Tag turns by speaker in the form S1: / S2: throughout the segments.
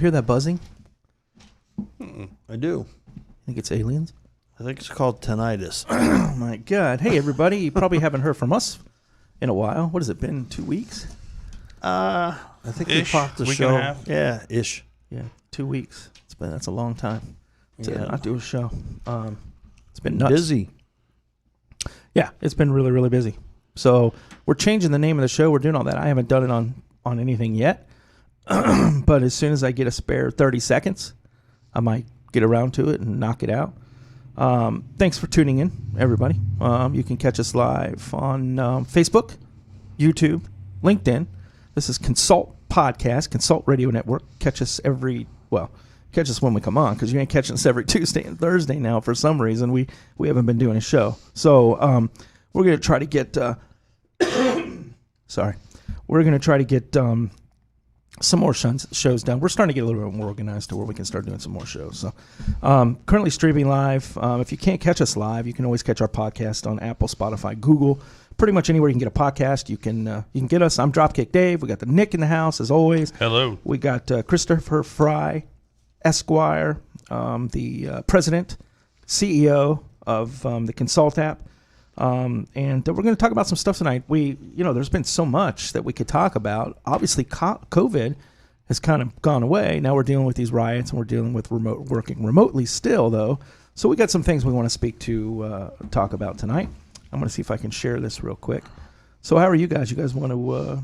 S1: hear that buzzing?
S2: I do.
S1: I think it's aliens.
S2: I think it's called tinnitus.
S1: Oh, my God. Hey, everybody. You probably haven't heard from us in a while. What has it been, 2 weeks?
S2: I think we popped the
S3: week
S2: show.
S3: and a half.
S2: Yeah, ish.
S1: Yeah, 2 weeks. That's a long time to
S2: Yeah.
S1: not do a show. It's been nuts.
S2: Busy.
S1: Yeah, it's been really, really busy. So we're changing the name of the show. We're doing all that. I haven't done it on anything yet. But as soon as I get a spare 30 seconds, I might get around to it and knock it out. Thanks for tuning in, everybody. You can catch us live on Facebook, YouTube, LinkedIn. This is Consult Podcast, Consult Radio Network. Catch us when we come on, because you ain't catching us every Tuesday and Thursday now. For some reason, we haven't been doing a show. So we're going to try to get we're going to try to get some more shows done. We're starting to get a little bit more organized to where we can start doing some more shows. So currently streaming live. If you can't catch us live, you can always catch our podcast on Apple, Spotify, Google, pretty much anywhere you can get a podcast. You can get us. I'm Dropkick Dave. We got the Nick in the house as always.
S3: Hello.
S1: We got Christopher Fry, Esquire, the president, CEO of the Consult app. And we're going to talk about some stuff tonight. There's been so much that we could talk about. Obviously, COVID has kind of gone away. Now we're dealing with these riots, and we're dealing with working remotely still, though. So we got some things we want to talk about tonight. I'm going to see if I can share this real quick. So how are you guys? You guys want to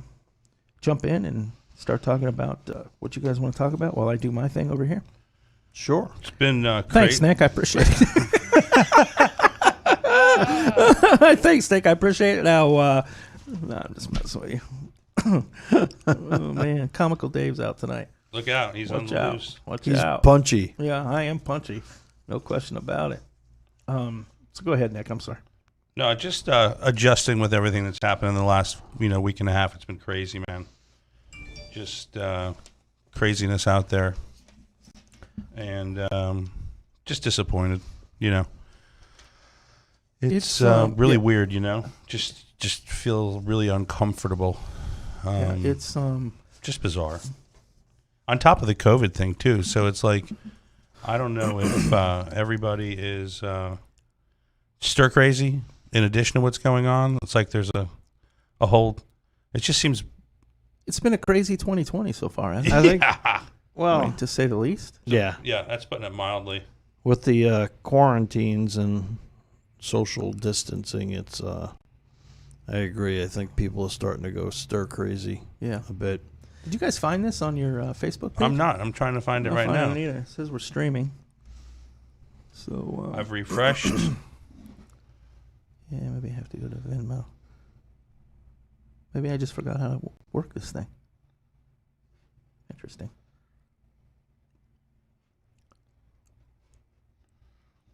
S1: jump in and start talking about what you guys want to talk about while I do my thing over here?
S2: Sure.
S3: It's been
S1: Thanks, Nick. I appreciate it. Thanks, Nick. I appreciate it. Now, I'm just messing with you. Oh, man. Comical Dave's out tonight.
S3: Look out. He's on the loose.
S1: Watch out.
S2: He's punchy.
S1: Yeah, I am punchy. No question about it. So go ahead, Nick. I'm sorry.
S3: No, just adjusting with everything that's happened in the last week and a half. It's been crazy, man. Just craziness out there. And just disappointed, It's really weird, Just feel really uncomfortable.
S1: It's
S3: just bizarre. On top of the COVID thing too, so it's like I don't know if everybody is stir crazy. In addition to what's going on, it's like there's a whole. It just seems.
S1: It's been a crazy 2020 so far. I
S3: think.
S2: Well,
S1: to say the least.
S2: Yeah.
S3: Yeah, that's putting it mildly.
S2: With the quarantines and social distancing, it's I agree. I think people are starting to go stir crazy.
S1: Yeah,
S2: a bit.
S1: Did you guys find this on your Facebook page?
S3: I'm not. I'm trying to find it right now.
S1: It says we're streaming. So
S3: I've refreshed.
S1: Yeah, maybe I have to go to Venmo. Maybe I just forgot how to work this thing. Interesting.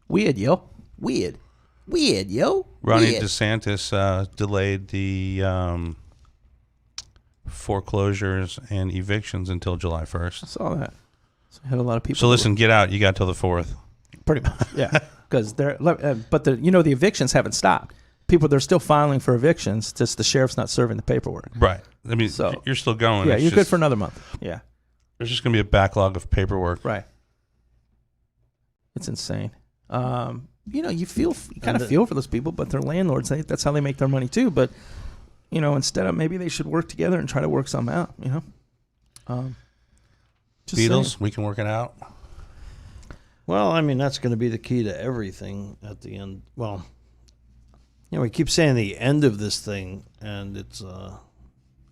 S1: Weird, yo. Weird, yo.
S3: Ronnie DeSantis delayed the foreclosures and evictions until July 1st.
S1: I saw that. So I had a lot of people.
S3: So listen, get out. You got till the 4th.
S1: Pretty much, yeah. Because the evictions haven't stopped. They're still filing for evictions. Just the sheriff's not serving the paperwork.
S3: Right. I mean, so, you're still going.
S1: Yeah, you're good for another month. Yeah.
S3: There's just going to be a backlog of paperwork.
S1: Right. It's insane. You kind of feel for those people, but they're landlords. That's how they make their money too. But instead of maybe they should work together and try to work something out.
S3: Beatles,
S1: saying.
S3: we can work it out.
S2: Well, I mean, that's going to be the key to everything at the end. Well, we keep saying the end of this thing, and it's I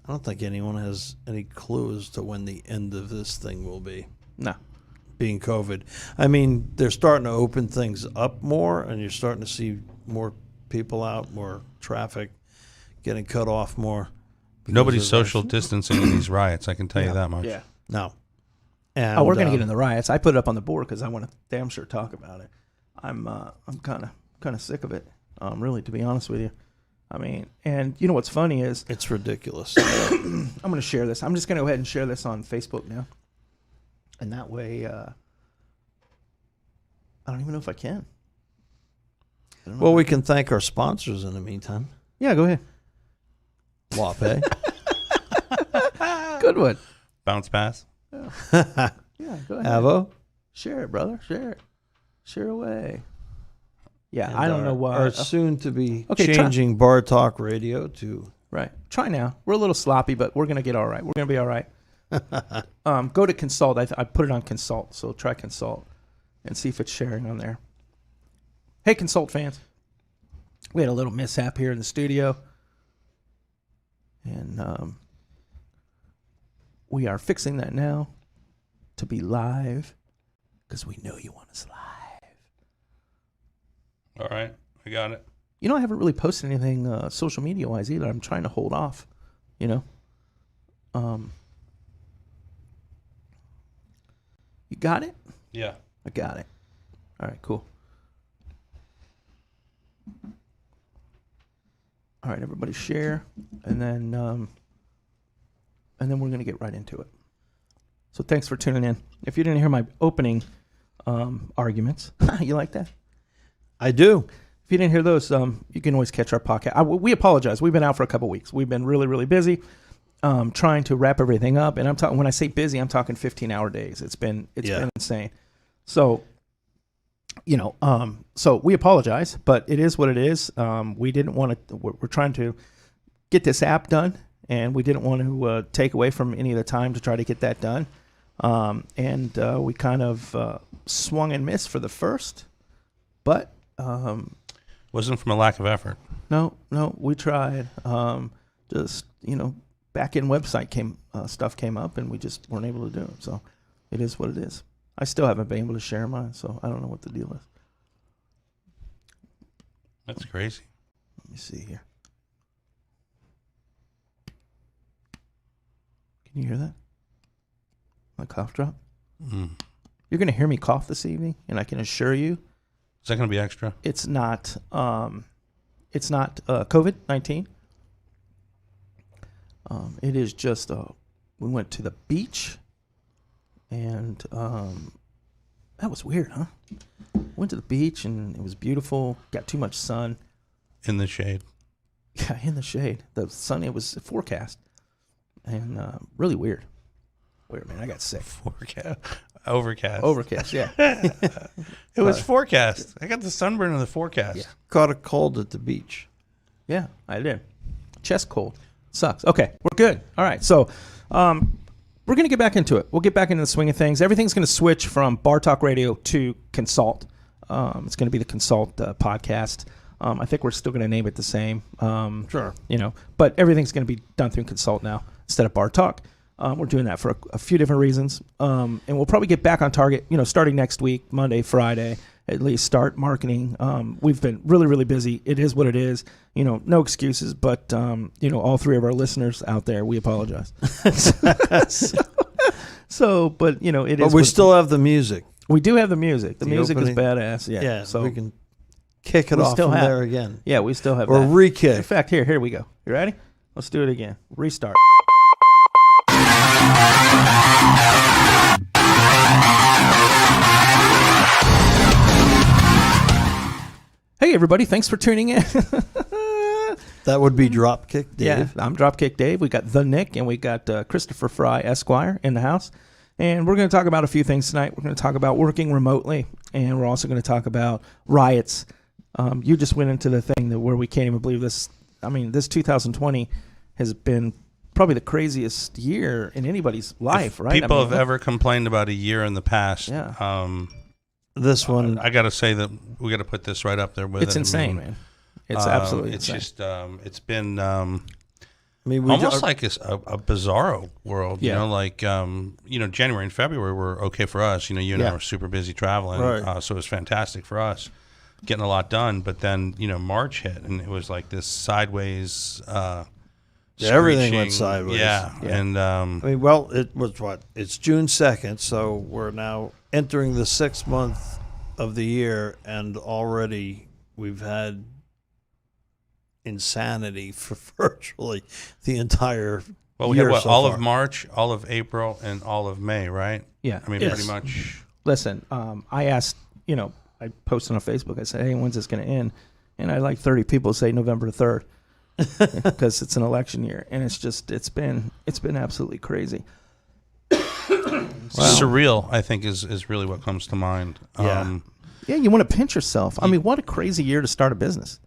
S2: don't think anyone has any clue as to when the end of this thing will be.
S1: No.
S2: Being COVID. I mean, they're starting to open things up more, and you're starting to see more people out, more traffic getting cut off more.
S3: Nobody's social distancing in these riots, I can tell you that much.
S1: Yeah.
S2: No. And,
S1: we're going to get in the riots. I put it up on the board because I want to damn sure talk about it. I'm kind of sick of it, really, to be honest with you. I mean, and you know what's funny is
S2: it's ridiculous.
S1: I'm going to share this. I'm just going to go ahead and share this on Facebook now, and that way, I don't even know if I can.
S2: Well, we can thank our sponsors in the meantime.
S1: Yeah, go ahead.
S2: WAPE.
S1: Good one.
S3: Bounce pass.
S1: Yeah, Yeah, go ahead.
S2: Avo.
S1: Share it, brother. Share it. Share away. Yeah,
S2: And
S1: I don't know why.
S2: Our soon to be
S1: Okay,
S2: changing Bar Talk Radio to.
S1: Right. Try now. We're a little sloppy, but we're going to get all right. We're going to be all right. Go to consult. I put it on consult, so try consult and see if it's sharing on there. Hey, consult fans. We had a little mishap here in the studio, and we are fixing that now to be live because we know you want us live.
S3: All right, I got it.
S1: You know, I haven't really posted anything social media wise either. I'm trying to hold off. You know. You got it?
S3: Yeah.
S1: I got it. All right, cool. All right, everybody share, and then we're gonna get right into it. So thanks for tuning in. If you didn't hear my opening arguments, you like that?
S2: I do.
S1: If you didn't hear those, you can always catch our podcast. We apologize. We've been out for a couple weeks. We've been really, really busy trying to wrap everything up. And I'm talking, when I say busy, I'm talking 15-hour days. It's been insane. So, so we apologize, but it is what it is. We didn't want to. We're trying to get this app done, and we didn't want to take away from any of the time to try to get that done. And we kind of swung and missed for the first, but.
S3: Wasn't from a lack of effort.
S1: No, we tried. Just, back end website stuff came up, and we just weren't able to do it. So it is what it is. I still haven't been able to share mine, so I don't know what the deal is.
S3: That's crazy.
S1: Let me see here. Can you hear that? My cough drop?
S3: Mm.
S1: You're going to hear me cough this evening, and I can assure you,
S3: Is that going to be extra?
S1: it's not COVID-19. It is just we went to the beach, and that was weird, huh? Went to the beach, and it was beautiful. Got too much sun.
S3: In the shade.
S1: Yeah, in the shade. The sun, it was forecast, and really weird. Weird, man. I got sick.
S3: Overcast.
S1: Overcast, yeah.
S3: It was forecast. I got the sunburn in the forecast.
S1: Yeah.
S2: Caught a cold at the beach.
S1: Yeah, I did. Chest cold. Sucks. Okay, we're good. All right, so we're going to get back into it. We'll get back into the swing of things. Everything's going to switch from Bar Talk Radio to Consult. It's going to be the Consult podcast. I think we're still going to name it the same.
S2: Sure.
S1: But everything's going to be done through Consult now instead of Bar Talk. We're doing that for a few different reasons. And we'll probably get back on target, starting next week, Monday, Friday, at least start marketing. We've been really, really busy. It is what it is. No excuses, but, all three of our listeners out there, we apologize. But, it is.
S2: But we still have the music.
S1: We do have the music. The music
S2: opening.
S1: is badass. Yeah.
S2: Yeah,
S1: So
S2: we can kick it off from there again.
S1: Yeah, we still have
S2: Or
S1: that.
S2: re-kick.
S1: In fact, here we go. You ready? Let's do it again. Restart. Hey, everybody. Thanks for tuning in.
S2: That would be Dropkick Dave.
S1: Yeah, I'm Dropkick Dave. We got The Nick, and we got Christopher Fry, Esquire, in the house. And we're going to talk about a few things tonight. We're going to talk about working remotely, and we're also going to talk about riots. You just went into the thing where we can't even believe this. I mean, this 2020 has been probably the craziest year in anybody's life, right?
S3: People have ever complained about a year in the past.
S1: Yeah.
S2: This one,
S3: I got to say that we got to put this right up there with
S1: It's
S3: it.
S1: insane, man. It's absolutely
S3: It's
S1: insane.
S3: just, it's been
S2: we
S3: almost like a bizarro world.
S1: Yeah.
S3: January and February were okay for us. You and I were super busy traveling,
S2: Right.
S3: so it was fantastic for us, getting a lot done. But then March hit, and it was like this sideways.
S2: everything went
S3: screeching.
S2: sideways.
S3: Yeah. And
S2: it was what? It's June 2nd, so we're now entering the 6th month of the year, and already we've had insanity for virtually the entire
S3: we
S2: year
S3: had
S2: so
S3: all
S2: far.
S3: of March, all of April, and all of May, right?
S1: Yeah.
S3: I mean,
S1: Yes.
S3: pretty much.
S1: Listen, I asked, I posted on Facebook, I said, hey, when's this going to end? And I had like 30 people say November 3rd because it's an election year. And it's been absolutely crazy.
S3: Surreal, I think, is really what comes to mind.
S2: Yeah.
S1: Yeah, you want to pinch yourself. I mean, what a crazy year to start a business.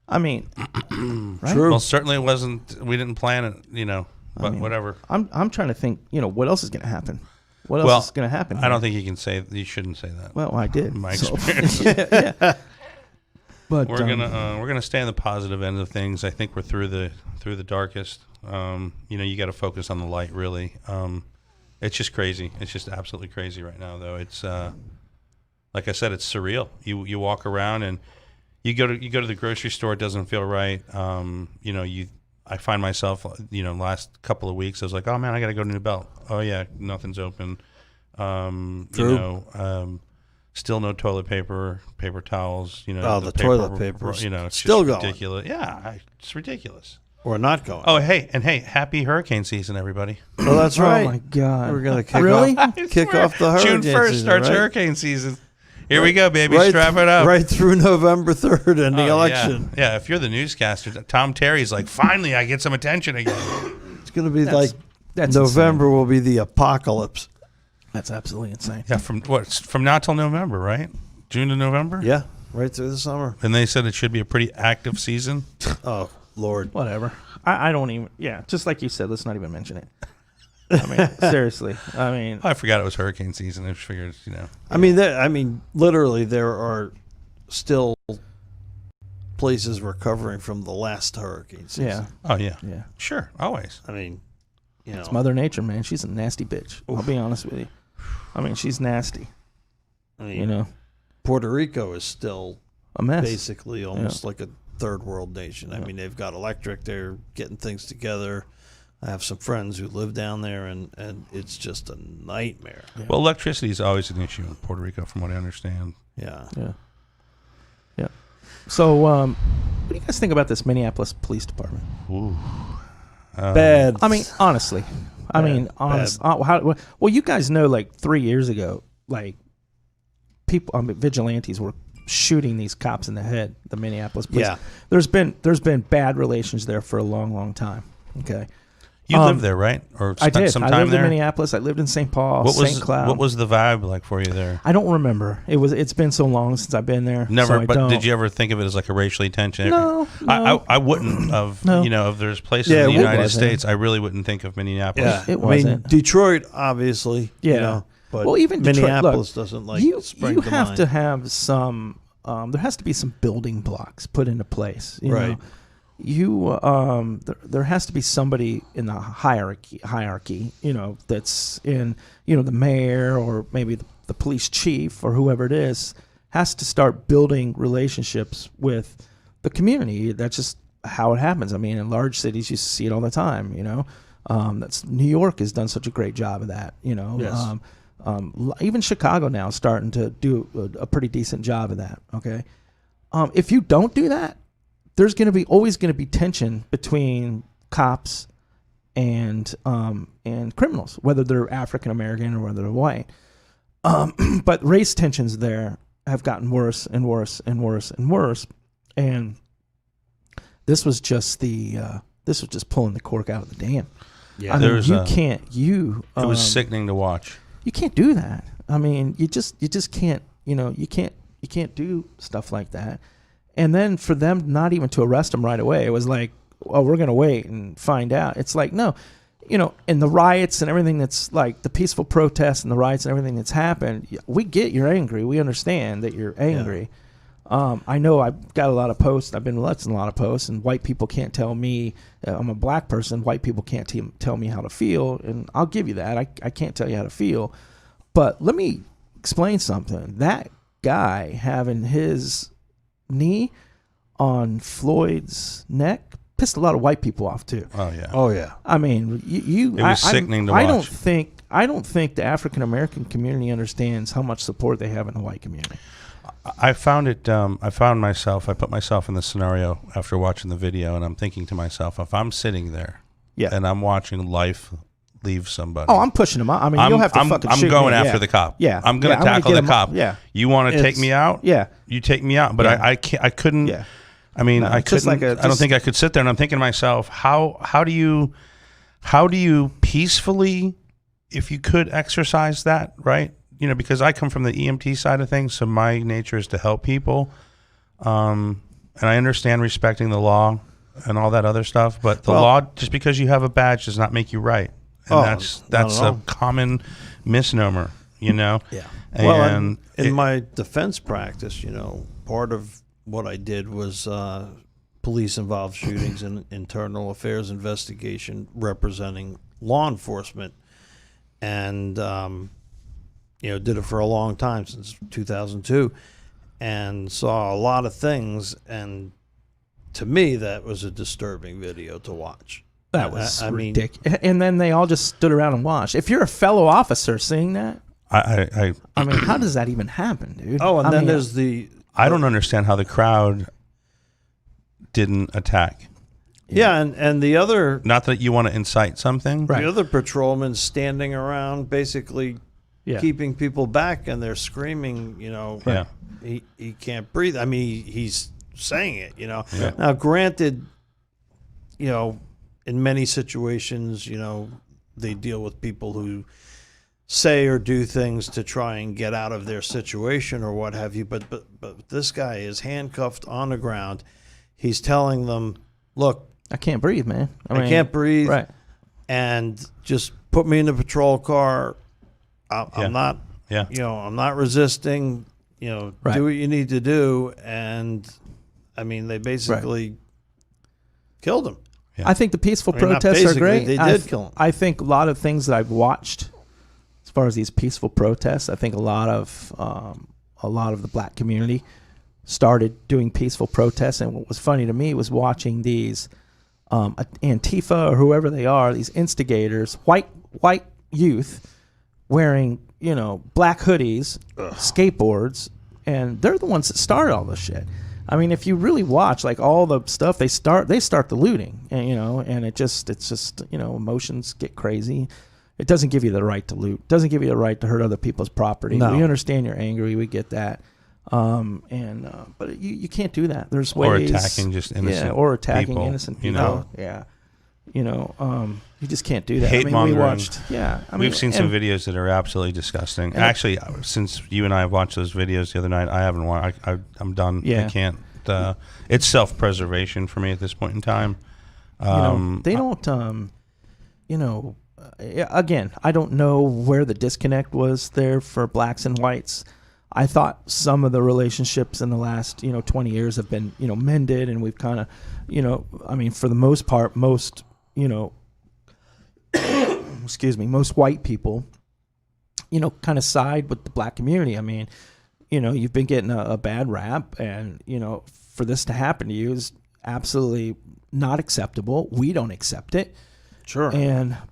S1: I mean, right?
S2: True.
S3: Well, certainly it wasn't. We didn't plan it, but whatever.
S1: I'm trying to think. What else is going to happen? What else is going to happen?
S3: I don't think you shouldn't say that.
S1: Well, I did.
S3: My
S1: so.
S3: experience.
S1: yeah. But
S3: we're gonna stay on the positive end of things. I think we're through the darkest. You got to focus on the light. Really, it's just crazy. It's just absolutely crazy right now, though. It's like I said, it's surreal. You walk around and you go to the grocery store. It doesn't feel right. I find myself, last couple of weeks, I was like, oh man, I got to go to New Belt. Oh yeah, nothing's open. Still no toilet paper towels.
S2: The toilet paper.
S3: It's
S2: still
S3: just
S2: going.
S3: ridiculous. Yeah, it's ridiculous.
S2: Or not going.
S3: Oh hey, happy hurricane season, everybody.
S2: Well, that's right.
S1: Oh my God,
S2: we're gonna kick off the hurricane
S3: June 1st
S2: season,
S3: starts
S2: right?
S3: hurricane season. Here we go, baby. Strap it up.
S2: Right through November 3rd and the election.
S3: Yeah, if you're the newscaster, Tom Terry's like, finally, I get some attention again.
S2: It's going to be
S1: that's
S2: November will be the apocalypse.
S1: That's absolutely insane.
S3: Yeah, from now till November, right? June to November?
S2: Yeah, right through the summer.
S3: And they said it should be a pretty active season.
S2: Oh, Lord.
S1: Whatever. I don't even. Yeah, just like you said, let's not even mention it. I mean, seriously. I mean,
S3: I forgot it was hurricane season. I just figured,
S2: I mean, literally, there are still places recovering from the last hurricane season.
S1: yeah.
S3: Oh, yeah.
S1: Yeah.
S3: Sure, always.
S2: I mean,
S1: It's Mother Nature, man. She's a nasty bitch. I'll be honest with you. I mean, she's nasty.
S2: I mean, Puerto Rico is still
S1: a mess.
S2: basically almost like a third world nation. I mean, they've got electric. They're getting things together. I have some friends who live down there, and it's just a nightmare.
S1: Yeah.
S3: Well, electricity is always an issue in Puerto Rico, from what I understand.
S2: Yeah.
S1: Yeah. So, what do you guys think about this Minneapolis Police Department?
S3: Ooh.
S2: Bad.
S1: I mean, honestly. Well, you guys know, like 3 years ago, like people, vigilantes were shooting these cops in the head. The Minneapolis police.
S2: Yeah.
S1: There's been bad relations there for a long, long time. Okay.
S3: You lived there, right? Or
S1: I
S3: spent
S1: did.
S3: some
S1: I
S3: time
S1: lived
S3: there?
S1: in Minneapolis. I lived in St. Paul, St. Cloud.
S3: What was the vibe like for you there?
S1: I don't remember. It's been so long since I've been there.
S3: Never.
S1: So
S3: But did you ever think of it as like a racially tension?
S1: No.
S3: I wouldn't have.
S1: No.
S3: If there's places in the
S1: it
S3: United
S1: wasn't.
S3: States, I really wouldn't think of Minneapolis.
S2: Yeah.
S1: It
S2: I mean,
S1: wasn't.
S2: Detroit, obviously.
S1: Yeah.
S2: But
S1: well, even Detroit,
S2: Minneapolis
S1: look,
S2: doesn't
S1: you
S2: spring to
S1: have
S2: mind.
S1: to have some. There has to be some building blocks put into place. You
S2: Right.
S1: know? There has to be somebody in the hierarchy, that's in, the mayor or maybe the police chief or whoever it is, has to start building relationships with the community. That's just how it happens. I mean, in large cities, you see it all the time, that's New York has done such a great job of that,
S2: Yes.
S1: Even Chicago now is starting to do a pretty decent job of that. Okay. If you don't do that, there's always going to be tension between cops and criminals, whether they're African American or whether they're white. But race tensions there have gotten worse and worse and worse and worse. And this was just pulling the cork out of the dam.
S2: Yeah.
S1: I mean, it
S3: was sickening to watch.
S1: You can't do that. I mean, you just can't. You can't do stuff like that. And then for them not even to arrest him right away, it was like, oh, we're going to wait and find out. It's like, no, and the riots and everything that's like the peaceful protests and the riots and everything that's happened, we get you're angry. We understand that you're angry. Yeah. I know I've got a lot of posts. I've been in a lot of posts, and white people can't tell me, I'm a black person, white people can't tell me how to feel, and I'll give you that. I can't tell you how to feel. But let me explain something. That guy having his knee on Floyd's neck pissed a lot of white people off too.
S3: Oh yeah.
S1: I mean, it
S3: was sickening to watch.
S1: I don't think the African American community understands how much support they have in the white community.
S3: I found it. I put myself in the scenario after watching the video, and I'm thinking to myself, if I'm sitting there, and I'm watching life leave somebody.
S1: Oh, I'm pushing him out. I mean, you'll have to fucking shoot me.
S3: I'm going after the cop.
S1: Yeah.
S3: I'm going to tackle the cop.
S1: Yeah.
S3: You want to take me out?
S1: Yeah.
S3: You take me out. But I can't. I couldn't.
S1: Yeah.
S3: I mean,
S1: No,
S3: I couldn't. I don't think I could sit there. And I'm thinking to myself, how do you peacefully if you could exercise that, right? You know, because I come from the EMT side of things, so my nature is to help people. And I understand respecting the law and all that other stuff, but the law, just because you have a badge, does not make you right. And that's a common misnomer, you know?
S2: Yeah.
S3: And
S2: well, in my defense practice, you know, part of what I did was police-involved shootings and internal affairs investigation representing law enforcement. And, you know, did it for a long time, since 2002, and saw a lot of things. And to me, that was a disturbing video to watch.
S1: That was ridiculous. And then they all just stood around and watched. If you're a fellow officer seeing that, I mean, how does that even happen, dude?
S2: Oh, and then there's the...
S3: I don't understand how the crowd didn't attack.
S2: Yeah, and the other...
S3: Not that you want to incite something.
S2: Right. The other patrolman standing around basically keeping people back, and they're screaming, you know, he can't breathe. I mean, he's saying it, you know. Yeah. Now, granted, you know, in many situations, you know, they deal with people who say or do things to try and get out of their situation or what have you. But this guy is handcuffed on the ground. He's telling them, look,
S1: I can't breathe, man.
S2: I can't breathe.
S1: Right.
S2: And just put me in the patrol car. I'm not, you know, I'm not resisting, you know, do what you need to do. And I mean, they basically killed him.
S1: Yeah. I think the peaceful protests are great.
S2: They did kill him.
S1: I think a lot of things that I've watched as far as these peaceful protests, I think a lot of the black community started doing peaceful protests. And what was funny to me was watching these Antifa or whoever they are, these instigators, white youth wearing, you know, black hoodies, skateboards, and they're the ones that started all this shit. I mean, if you really watch like all the stuff, they start the looting, and you know, and it's just you know, emotions get crazy. It doesn't give you the right to loot. It doesn't give you the right to hurt other people's property.
S2: No.
S1: We understand you're angry. We get that. But you can't do that. There's ways.
S3: Or attacking just innocent
S1: or attacking
S3: people,
S1: innocent people.
S3: You know?
S1: Yeah. You know, you just can't do that.
S3: Hate mongering.
S1: We watched. Yeah.
S3: We've seen some videos that are absolutely disgusting. Actually, since you and I have watched those videos the other night, I haven't watched. I'm done.
S1: Yeah.
S3: I can't. It's self-preservation for me at this point in time.
S1: You know, they don't. You know, again, I don't know where the disconnect was there for blacks and whites. I thought some of the relationships in the last, 20 years have been, mended, and we've kind of, I mean, for the most part, most, excuse me, most white people, kind of side with the black community. I mean, you've been getting a bad rap, and, for this to happen to you is absolutely not acceptable. We don't accept it.
S2: Sure.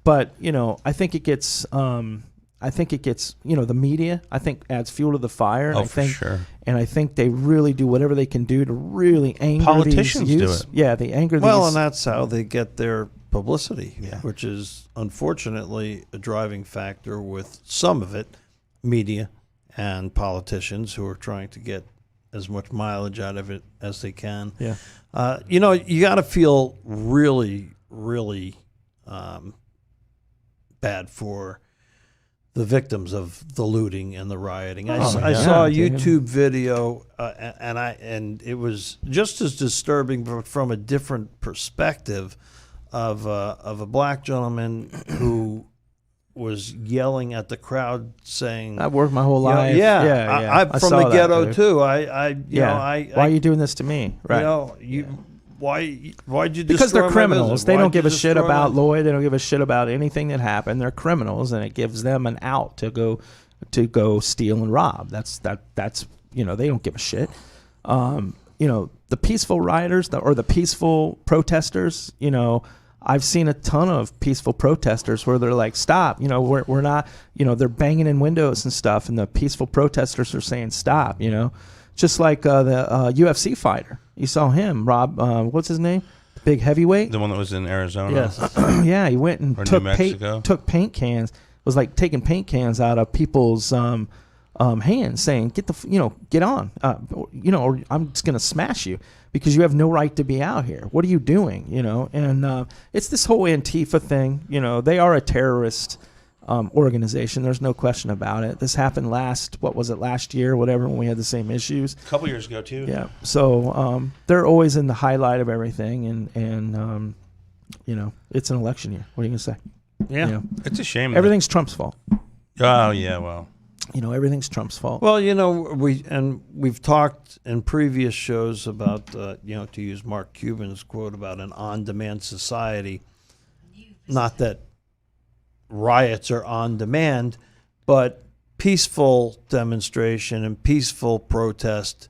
S1: But I think it gets, the media, I think, adds fuel to the fire.
S3: Oh, for sure.
S1: And I think they really do whatever they can do to really anger
S3: politicians
S1: these
S3: do
S1: youths.
S3: it.
S1: Yeah, they anger these.
S2: Well, and that's how they get their publicity,
S1: Yeah.
S2: which is unfortunately a driving factor with some of it, media and politicians who are trying to get as much mileage out of it as they can.
S1: Yeah.
S2: You got to feel really, really bad for the victims of the looting and the rioting. I saw a YouTube video, and it was just as disturbing, but from a different perspective, of a black gentleman who was yelling at the crowd, saying,
S1: "I've worked my whole life.
S2: I'm from the ghetto too. Why
S1: are you doing this to me? Right?
S2: Why'd you?
S1: Because they're criminals. They don't give a shit about
S2: my...
S1: Lloyd. They don't give a shit about anything that happened. They're criminals, and it gives them an out to go steal and rob. That's they don't give a shit. The peaceful rioters or the peaceful protesters. I've seen a ton of peaceful protesters where they're like, stop. We're not. They're banging in windows and stuff, and the peaceful protesters are saying stop. Just like the UFC fighter. You saw him, Rob, what's his name? Big heavyweight?
S3: The one that was in Arizona?
S2: Yes.
S1: Yeah, he went and took paint cans. It was like taking paint cans out of people's hands, saying, get on. Or I'm just going to smash you because you have no right to be out here. What are you doing? And it's this whole Antifa thing. They are a terrorist organization. There's no question about it. This happened last year, whatever, when we had the same issues.
S3: A couple years ago too.
S1: Yeah. So they're always in the highlight of everything, and it's an election year. What are you gonna say?
S2: Yeah.
S1: You know,
S3: It's a shame.
S1: everything's Trump's fault.
S3: Oh yeah, well.
S1: Everything's Trump's fault.
S2: Well, we've talked in previous shows about to use Mark Cuban's quote about an on-demand society. Not that riots are on demand, but peaceful demonstration and peaceful protest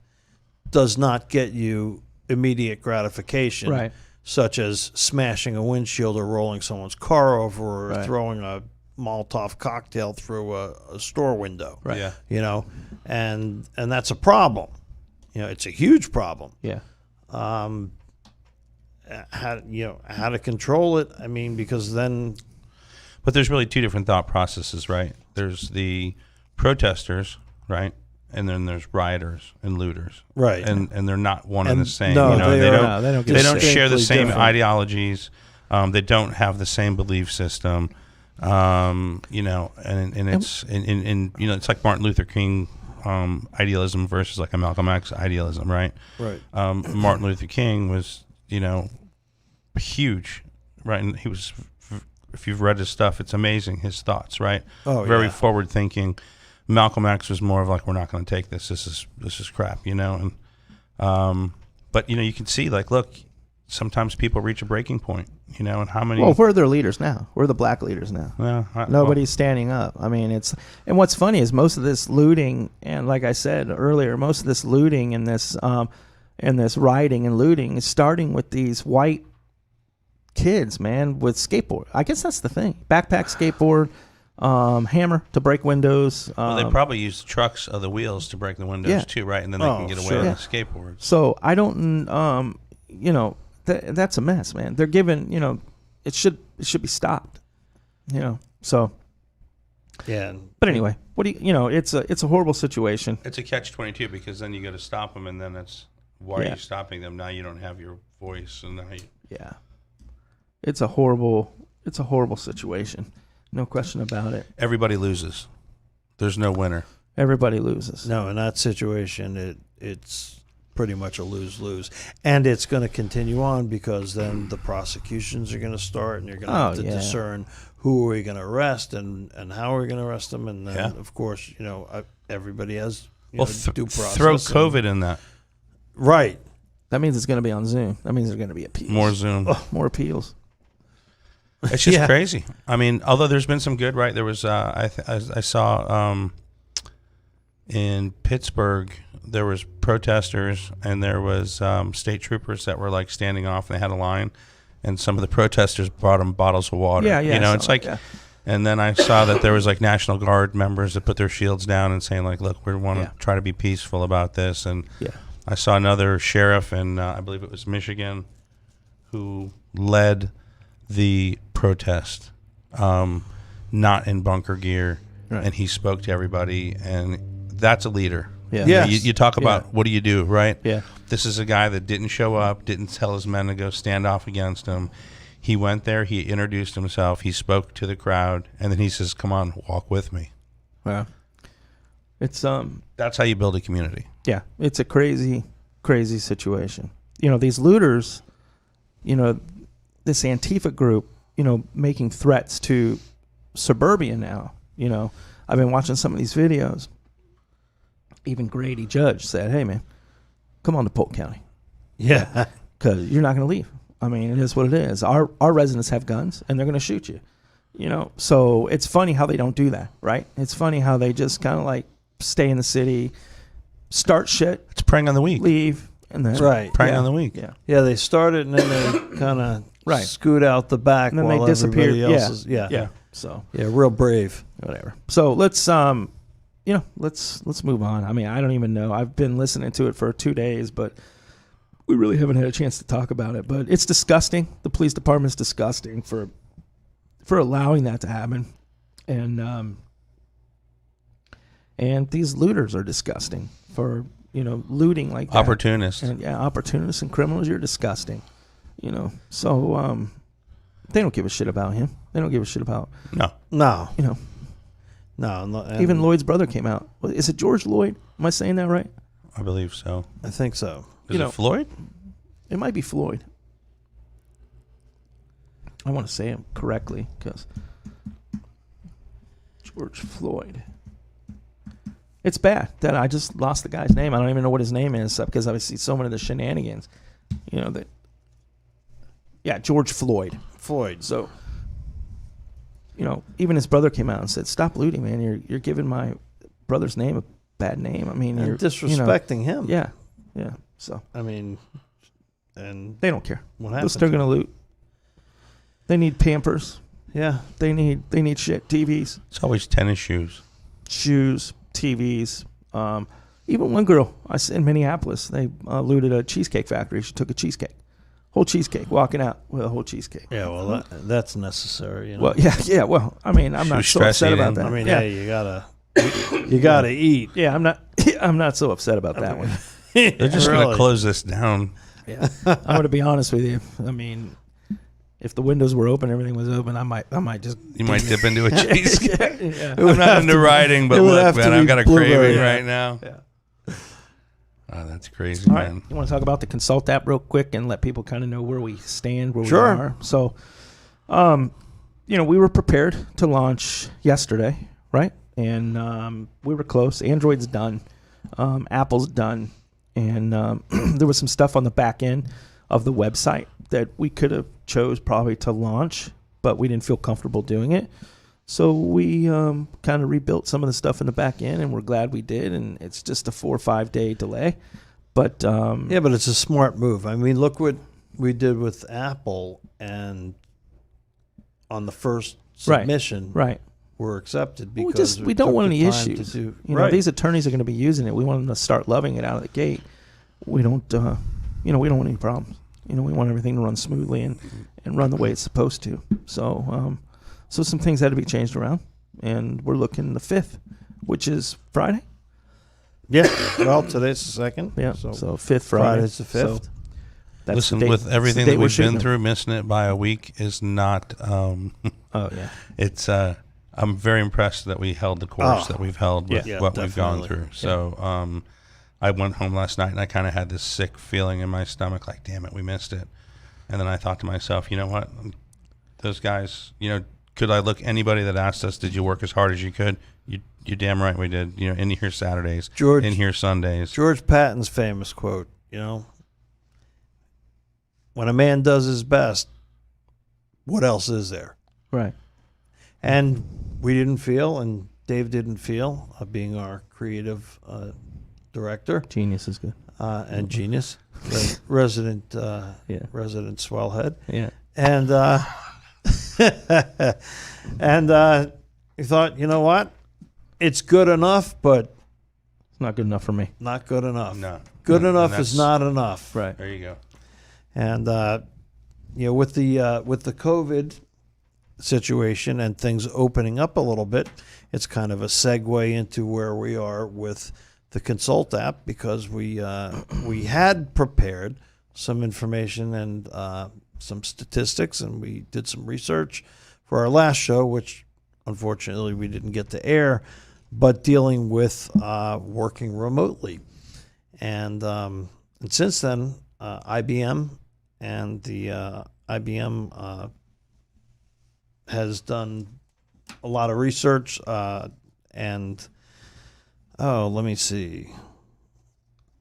S2: does not get you immediate gratification,
S1: Right.
S2: such as smashing a windshield or rolling someone's car over or
S1: Right.
S2: throwing a Molotov cocktail through a store window.
S1: Right.
S3: Yeah.
S2: And that's a problem. It's a huge problem.
S1: Yeah.
S2: How to control it? I mean, because then,
S3: But there's really two different thought processes, right? There's the protesters, right? And then there's rioters and looters.
S2: right?
S3: And they're not one and the same.
S2: no,
S3: they
S2: they
S3: don't
S2: are
S1: they don't get
S3: they don't share the
S2: distinctly
S3: same
S2: different.
S3: ideologies. They don't have the same belief system. And it's it's like Martin Luther King idealism versus like a Malcolm X idealism, right?
S2: Right.
S3: Martin Luther King was, huge, right? And he was, if you've read his stuff, it's amazing, his thoughts, right?
S2: Oh,
S3: Very
S2: yeah.
S3: forward thinking. Malcolm X was more of like, we're not going to take this. This is crap, and but you can see, like, look, sometimes people reach a breaking point, and how many?
S1: Well, we're their leaders now. We're the black leaders now. Nobody's standing up. I mean, and what's funny is most of this looting, and like I said earlier, most of this looting and this rioting and looting is starting with these white kids, man, with skateboard. I guess that's the thing. Backpack, skateboard, hammer to break windows.
S3: Well, they probably use trucks of the wheels to break the windows
S1: Yeah.
S3: too, right? And then they can get away
S2: sure.
S3: on
S1: Yeah.
S3: the skateboards.
S1: So I don't, that's a mess, man. They're giving, it should be stopped, So,
S2: Yeah.
S1: but anyway, what do it's a horrible situation.
S3: It's a catch-22 because then you go to stop them, and then it's why are
S1: Yeah.
S3: you stopping them? Now you don't have your voice, and now you.
S1: Yeah, it's a horrible situation. No question about it.
S3: Everybody loses. There's no winner.
S1: Everybody loses.
S2: No, in that situation, it's pretty much a lose-lose. And it's going to continue on because then the prosecutions are going to start, and you're going to have to discern who are we going to arrest and how are we going to arrest them. And then, of course, everybody has due process.
S3: Throw COVID in that.
S2: Right.
S1: That means it's going to be on Zoom. That means there's going to be appeals.
S3: More Zoom.
S1: More appeals.
S3: It's just crazy. I mean, although there's been some good, right? There was I saw in Pittsburgh there was protesters and there was state troopers that were like standing off and they had a line, and some of the protesters brought them bottles of water.
S1: Yeah.
S3: It's like.
S1: Yeah.
S3: And then I saw that there was like National Guard members that put their shields down and saying like, look, we want to try to be peaceful about this. And I saw another sheriff in, I believe it was Michigan, who led the protest, not in bunker gear.
S1: Right.
S3: And he spoke to everybody. And that's a leader.
S1: Yeah.
S2: Yes.
S3: You talk about what do you do, right?
S1: Yeah.
S3: This is a guy that didn't show up, didn't tell his men to go stand off against him. He went there, he introduced himself, he spoke to the crowd, and then he says, come on, walk with me.
S1: Wow. It's
S3: That's how you build a community.
S1: Yeah, it's a crazy situation. These looters, this Antifa group, making threats to suburbia now. I've been watching some of these videos. Even Grady Judge said, hey, man, come on to Polk County.
S2: Yeah.
S1: Because you're not going to leave. I mean, it is what it is. Our residents have guns, and they're going to shoot you. So it's funny how they don't do that, right? It's funny how they just kind of like stay in the city, start shit,
S3: It's preying on the weak.
S1: leave, and then
S3: Preying on the weak.
S1: Yeah,
S2: Yeah, they start it and then they kind of
S1: Right.
S2: scoot out the back
S1: and then
S2: while
S1: they disappear.
S2: everybody else is.
S1: Yeah. So
S2: Yeah, real brave.
S1: whatever. So let's let's move on. I mean, I don't even know. I've been listening to it for 2 days, but we really haven't had a chance to talk about it. But it's disgusting. The police department's disgusting for allowing that to happen, and these looters are disgusting for looting like that.
S3: Opportunists.
S1: And opportunists and criminals. You're disgusting. So they don't give a shit about him. They don't give a shit about,
S3: No.
S2: No,
S1: you know.
S2: no. And
S1: Even Lloyd's brother came out. Is it George Lloyd? Am I saying that right?
S3: I believe so.
S2: I think so.
S3: Is it Floyd?
S1: It might be Floyd. I want to say him correctly because George Floyd. It's bad that I just lost the guy's name. I don't even know what his name is because I see so many of the shenanigans. You know that. Yeah, George Floyd. So, you know, even his brother came out and said, "Stop looting, man. You're giving my brother's name a bad name. I mean,
S2: And
S1: you're
S2: disrespecting him.
S1: Yeah. So
S2: I mean, and
S1: they don't care.
S2: what
S1: They're
S2: happened?
S1: still gonna loot. They need Pampers.
S2: Yeah.
S1: They need shit. TVs,
S3: It's always tennis shoes.
S1: shoes, TVs. Even one girl in Minneapolis, they looted a cheesecake factory. She took a cheesecake, whole cheesecake, walking out with a whole cheesecake.
S2: Yeah. Well, that's necessary. You know?
S1: Well, yeah. Well, I mean, I'm
S3: She
S1: not
S3: was
S1: so upset
S3: stress
S1: about
S3: eating.
S1: that.
S2: I mean,
S1: yeah.
S2: hey, you gotta eat.
S1: Yeah, I'm not so upset about that one.
S3: They're just going
S2: Really?
S3: to close this down.
S1: Yeah, I'm gonna be honest with you. I mean, if the windows were open, everything was open, I might just.
S3: You might dip into a cheesecake.
S1: Yeah.
S3: I'm not into riding, but
S2: it would
S3: look,
S2: have to
S3: man,
S2: be
S3: I've got a
S2: blueberry.
S3: craving
S1: Yeah.
S3: right now.
S1: Yeah.
S3: Oh, that's crazy,
S1: All right,
S3: man.
S1: you want to talk about the Consult app real quick and let people kind of know where we stand, where
S2: Sure.
S1: we are. So, you know, we were prepared to launch yesterday, right? And we were close. Android's done, Apple's done, and there was some stuff on the back end of the website that we could have chose probably to launch, but we didn't feel comfortable doing it. So we kind of rebuilt some of the stuff in the back end, and we're glad we did. And it's just a 4 or 5 day delay, but
S2: Yeah, but it's a smart move. I mean, look what we did with Apple, and on the first
S1: Right.
S2: submission,
S1: right.
S2: were accepted
S1: We
S2: because
S1: we don't
S2: took
S1: want
S2: the
S1: any
S2: time to
S1: issues.
S2: do-
S1: You know,
S2: right.
S1: these attorneys are going to be using it. We want them to start loving it out of the gate. We don't, we don't want any problems. We want everything to run smoothly and run the way it's supposed to. So, so some things had to be changed around, and we're looking the 5th, which is Friday.
S2: Yeah. Well, today's the second.
S1: Yeah.
S2: So,
S1: So 5th Friday.
S2: Friday's the 5th.
S1: So that's
S3: Listen,
S1: the date.
S3: with everything
S1: It's the date
S3: that
S1: we're
S3: we've been
S1: shooting.
S3: through, missing it by a week is not.
S1: Oh yeah.
S3: It's. I'm very impressed that we held the course
S2: Oh.
S3: that we've held with
S2: Yeah,
S3: what we've gone
S2: definitely.
S3: through. So, I went home last night and I kind of had this sick feeling in my stomach, like, damn it, we missed it. And then I thought to myself, you know what? Those guys, could I look anybody that asked us, did you work as hard as you could? You're damn right we did. In here Saturdays,
S2: George-
S3: in here Sundays.
S2: George Patton's famous quote, when a man does his best, what else is there?
S1: Right.
S2: And we didn't feel, and Dave didn't feel, being our creative director
S1: Genius is good.
S2: and genius, resident resident swellhead,
S1: Yeah.
S2: and and he thought, you know what, it's good enough, but
S1: It's not good enough for me.
S2: not good enough.
S3: No.
S2: Good
S3: No,
S2: enough
S3: and
S2: is
S3: that's-
S2: not enough.
S1: Right.
S3: There you go.
S2: And with the COVID situation and things opening up a little bit, it's kind of a segue into where we are with the Consult app, because we had prepared some information and some statistics, and we did some research for our last show, which unfortunately we didn't get to air, but dealing with working remotely. And since then, IBM and the IBM has done a lot of research, and let me see.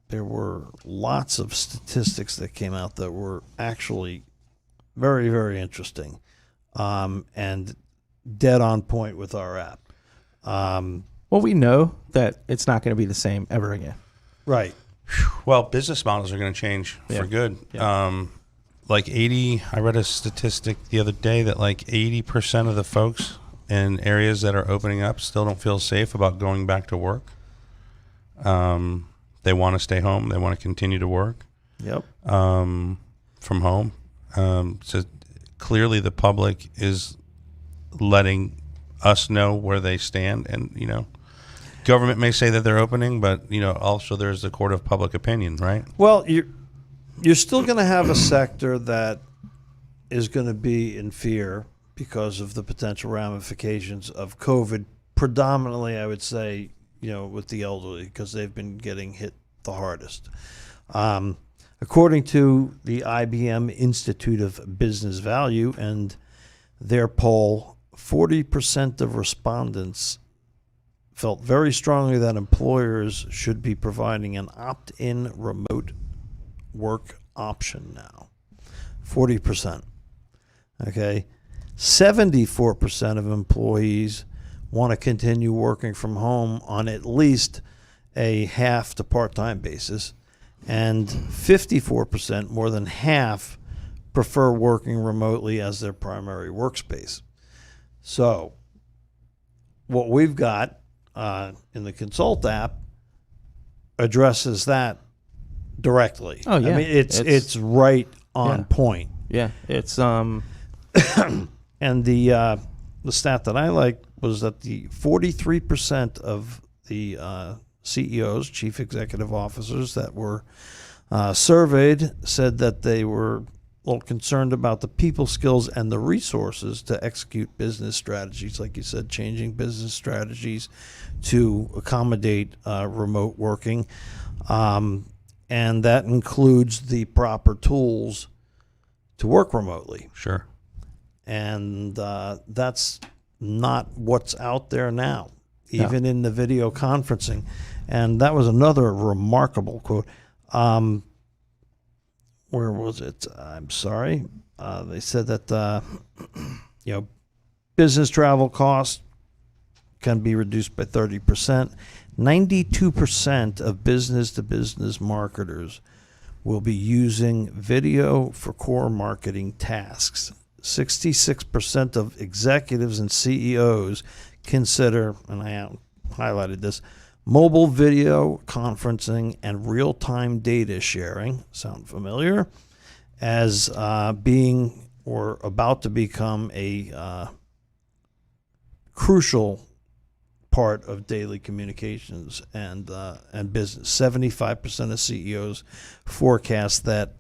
S2: There were lots of statistics that came out that were actually very, very interesting, and dead on point with our app.
S1: Well, we know that it's not going to be the same ever again.
S2: Right.
S3: Well, business models are going to change
S1: Yeah.
S3: for good.
S1: Yeah.
S3: I read a statistic the other day that 80% of the folks in areas that are opening up still don't feel safe about going back to work. They want to stay home. They want to continue to work
S2: Yep.
S3: from home. So clearly the public is letting us know where they stand. And, government may say that they're opening, but, also there's the court of public opinion, right?
S2: Well, you're still going to have a sector that is going to be in fear because of the potential ramifications of COVID. Predominantly, I would say, with the elderly, because they've been getting hit the hardest. According to the IBM Institute of Business Value and their poll, 40% of respondents felt very strongly that employers should be providing an opt-in remote work option now. 40%. Okay. 74% of employees want to continue working from home on at least a half to part-time basis, and 54%, more than half, prefer working remotely as their primary workspace. So what we've got in the Consult app addresses that directly.
S1: Oh, yeah.
S2: I mean, it's right on point.
S1: Yeah, it's
S2: And the stat that I liked was that the 43% of the CEOs, chief executive officers, that were surveyed said that they were a little concerned about the people skills and the resources to execute business strategies, like you said, changing business strategies to accommodate remote working. And that includes the proper tools to work remotely.
S3: Sure.
S2: And that's not what's out there now, even in the video conferencing. And that was another remarkable quote. Where was it? I'm sorry. They said that business travel costs can be reduced by 30%. 92% of business-to-business marketers will be using video for core marketing tasks. 66% of executives and CEOs consider, and I highlighted this, mobile video conferencing and real-time data sharing, sound familiar, as being or about to become a crucial part of daily communications and business. 75% of CEOs forecast that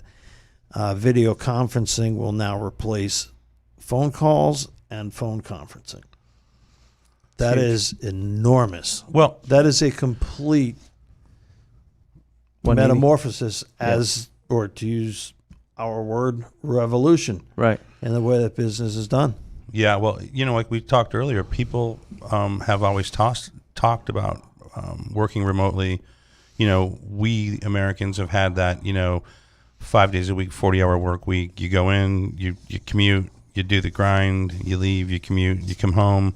S2: video conferencing will now replace phone calls and phone conferencing. That is enormous.
S3: Well,
S2: that is a complete metamorphosis or to use our word, revolution.
S1: Right.
S2: In the way that business is done.
S3: Yeah, well, like we talked earlier, people have always talked about working remotely. We Americans have had that, 5 days a week, 40-hour work week. You go in, you commute, you do the grind, you leave, you commute, you come home.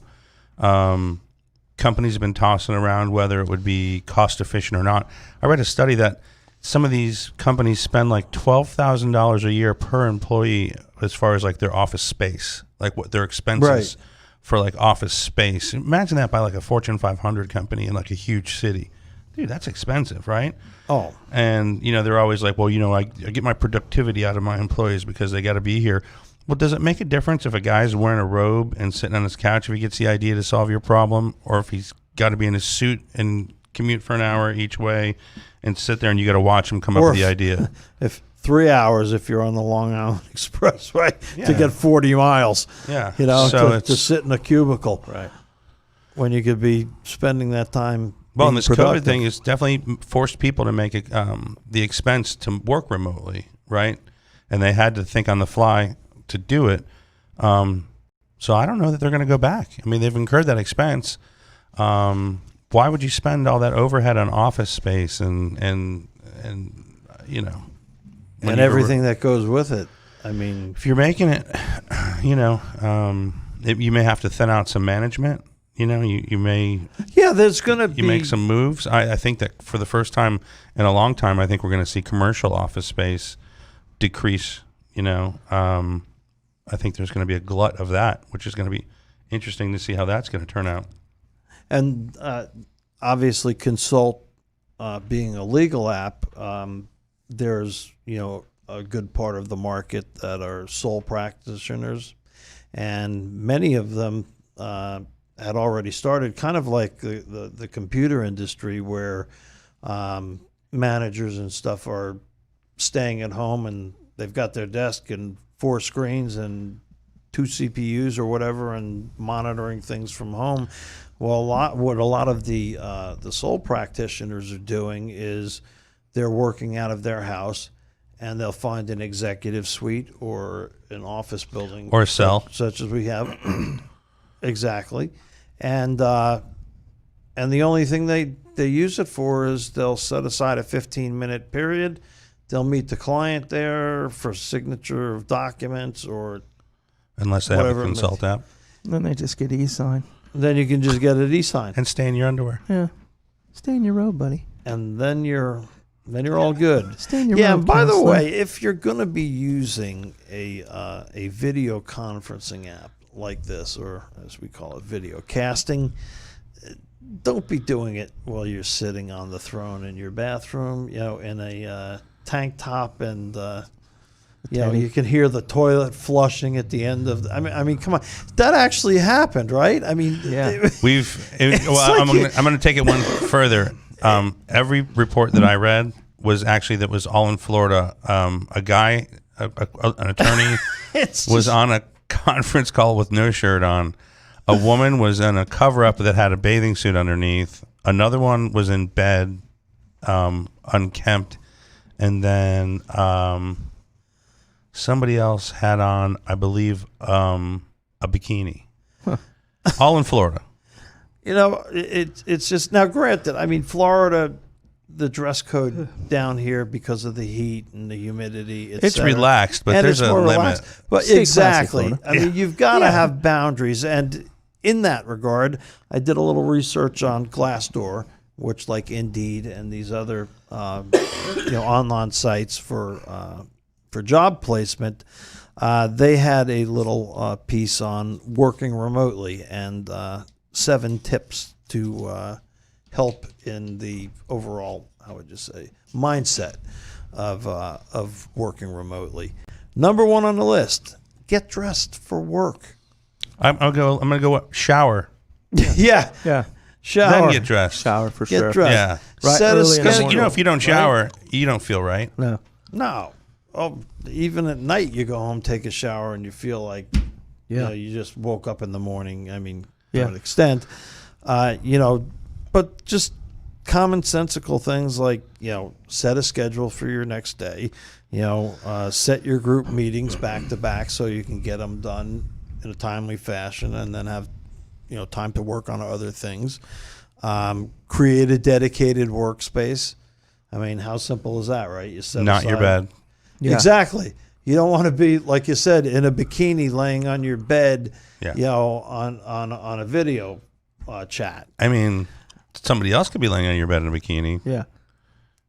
S3: Companies have been tossing around whether it would be cost efficient or not. I read a study that some of these companies spend like $12,000 a year per employee as far as like their office space, like what their expenses for like office space. Imagine that by like a Fortune 500 company in like a huge city. Dude, that's expensive, right?
S2: Oh.
S3: And, they're always like, well, I get my productivity out of my employees because they got to be here. Well, does it make a difference if a guy's wearing a robe and sitting on his couch if he gets the idea to solve your problem, or if he's got to be in his suit and commute for an hour each way and sit there and you got to watch him come up with the idea?
S2: If 3 hours if you're on the Long Island Expressway to get 40 miles.
S3: Yeah.
S2: So to sit in a cubicle.
S1: Right.
S2: When you could be spending that time.
S3: Well, and this
S2: productive.
S3: COVID thing has definitely forced people to make it the expense to work remotely, right? And they had to think on the fly to do it. So I don't know that they're going to go back. I mean, they've incurred that expense. Why would you spend all that overhead on office space and
S2: and everything that goes with it? I mean,
S3: if you're making it, you may have to thin out some management. You may. Yeah,
S2: there's going to be.
S3: You make some moves. I think that for the first time in a long time, I think we're going to see commercial office space decrease. I think there's going to be a glut of that, which is going to be interesting to see how that's going to turn out.
S2: And obviously, Consult being a legal app, there's a good part of the market that are sole practitioners, and many of them had already started, kind of like the computer industry, where managers and stuff are staying at home and they've got their desk and 4 screens and 2 CPUs or whatever and monitoring things from home. Well, what a lot of the sole practitioners are doing is they're working out of their house, and they'll find an executive suite or an office building
S3: Or a cell.
S2: such as we have. Exactly. And the only thing they use it for is they'll set aside a 15-minute period. They'll meet the client there for signature of documents or
S3: Unless they have a
S2: whatever it
S3: consult app.
S1: Then they just get e-sign.
S2: then you can just get it e-signed.
S3: And stay in your underwear.
S1: Yeah. Stay in your robe, buddy.
S2: And then you're all good.
S1: Stay in your
S2: Yeah,
S1: robe.
S2: and by the
S1: counselor.
S2: way, if you're going to be using a video conferencing app like this, or as we call it, video casting, don't be doing it while you're sitting on the throne in your bathroom, in a tank top, and you can hear the toilet flushing at the end of. I mean, come on, that actually happened, right? I mean,
S1: Yeah.
S3: I'm going to take it one further. Every report that I read was all in Florida. A guy, an attorney, was on a conference call with no shirt on. A woman was in a cover-up that had a bathing suit underneath. Another one was in bed, unkempt, and then somebody else had on, I believe, a bikini.
S1: Huh.
S3: All in Florida.
S2: It's just, now granted, I mean, Florida, the dress code down here because of the heat and the humidity,
S3: It's relaxed, but
S2: and
S3: there's
S2: it's
S3: a
S2: more
S3: limit.
S2: relaxed. But
S1: Stay classy,
S2: exactly.
S1: Florida.
S2: I mean, you've got to have boundaries. And in that regard, I did a little research on Glassdoor, which, like Indeed and these other online sites for job placement, they had a little piece on working remotely and 7 tips to help in the overall, how would you say, mindset of working remotely. Number 1 on the list: get dressed for work.
S3: I'm gonna go shower,
S2: Yeah,
S1: Yeah.
S2: shower,
S3: then get dressed.
S1: Shower for
S2: get
S1: sure.
S2: dressed.
S3: Yeah.
S1: Right
S2: Set a
S1: early in the
S2: schedule.
S1: morning.
S3: If you don't shower, you don't feel right.
S1: No.
S2: No. Oh, even at night, you go home, take a shower, and you feel like you just woke up in the morning. I mean, to
S1: Yeah.
S2: an extent, but just commonsensical things like, set a schedule for your next day, set your group meetings back to back so you can get them done in a timely fashion and then have, time to work on other things. Create a dedicated workspace. I mean, how simple is that, right? You set
S3: Not your
S2: aside-
S3: bed.
S1: Yeah.
S2: Exactly. You don't want to be, like you said, in a bikini laying on your bed,
S3: Yeah.
S2: on a video chat.
S3: I mean, somebody else could be laying on your bed in a bikini,
S1: Yeah.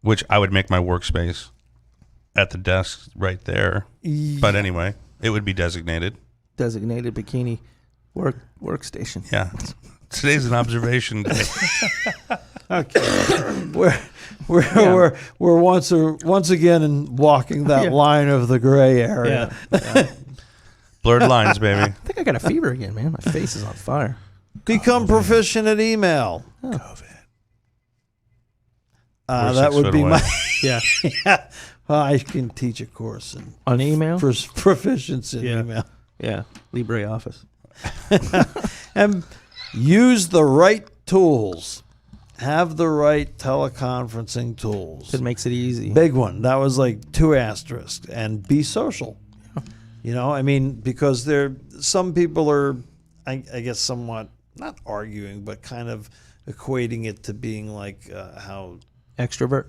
S3: which I would make my workspace at the desk right there. But anyway, it would be designated.
S1: Designated bikini workstation.
S3: Yeah. Today's an observation day.
S2: Okay, we're once again walking that
S1: Yeah.
S2: line of the gray area.
S3: Blurred lines, baby.
S1: I think I got a fever again, man. My face is on fire.
S2: Become proficient at email.
S3: COVID.
S2: That
S3: 6
S2: would
S3: foot
S2: be
S3: away.
S2: my.
S1: Yeah.
S2: Yeah. Well, I can teach a course in
S1: On email?
S2: proficiency in
S1: Yeah.
S2: email.
S1: Yeah. LibreOffice.
S2: And use the right tools. Have the right teleconferencing tools.
S1: It makes it easy.
S2: Big one. That was like 2 asterisks. And be social. I mean, because some people are, I guess, somewhat not arguing, but kind of equating it to being like how
S1: Extrovert.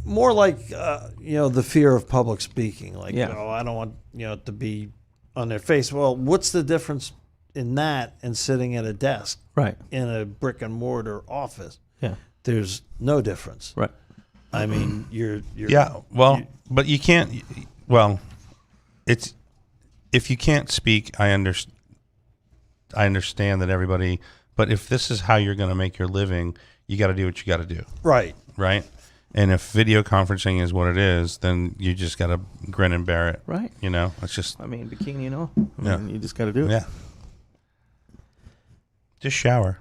S2: more like the fear of public speaking. Like,
S1: Yeah.
S2: I don't want it to be on their face. Well, what's the difference in that and sitting at a desk
S1: Right.
S2: in a brick and mortar office?
S1: Yeah.
S2: There's no difference.
S1: Right.
S2: I mean, you're
S3: Yeah. Well, but you can't. Well, it's if you can't speak, I understand that everybody. But if this is how you're going to make your living, you got to do what you got to do,
S2: right.
S3: right? And if video conferencing is what it is, then you just got to grin and bear it.
S1: Right.
S3: It's just
S1: I mean, bikini and all.
S3: Yeah.
S1: You just got to do it.
S3: yeah. Just shower.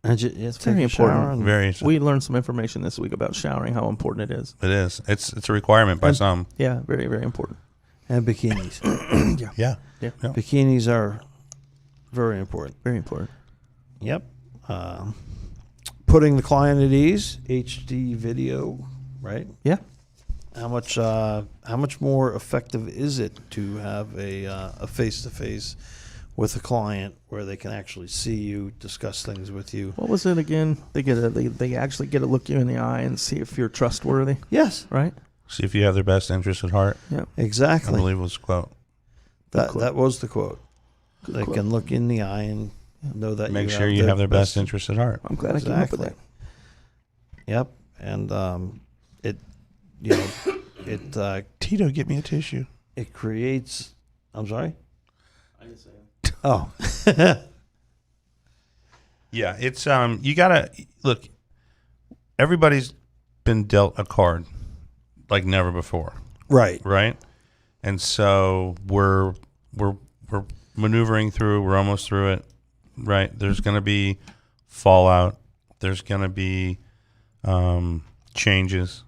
S2: And
S1: It's very important.
S3: Very.
S1: We learned some information this week about showering, how important it is.
S3: It is. It's a requirement by some.
S1: Yeah, very, very important.
S2: and bikinis.
S3: Yeah.
S2: Bikinis are very important.
S1: Very important.
S2: Yep. Putting the client at ease, HD video, right?
S1: Yeah.
S2: How much more effective is it to have a face-to-face with a client where they can actually see you, discuss things with you?
S1: What was it again? They actually get to look you in the eye and see if you're trustworthy,
S2: Yes,
S1: right?
S3: See if you have their best interest at heart.
S1: Yeah.
S3: I
S2: exactly.
S3: believe was the quote.
S2: That was the quote.
S1: Good
S2: They
S1: quote.
S2: can look in the eye and know that
S3: Make sure you have their best interest at heart.
S1: I'm glad I came up with that.
S2: Yep, and it
S3: Tito, get me a tissue.
S2: it creates. I'm sorry. Oh,
S3: Yeah, it's you gotta look. Everybody's been dealt a card like never before,
S2: right.
S3: right? And so we're maneuvering through. We're almost through it, right? There's gonna be fallout. There's gonna be changes.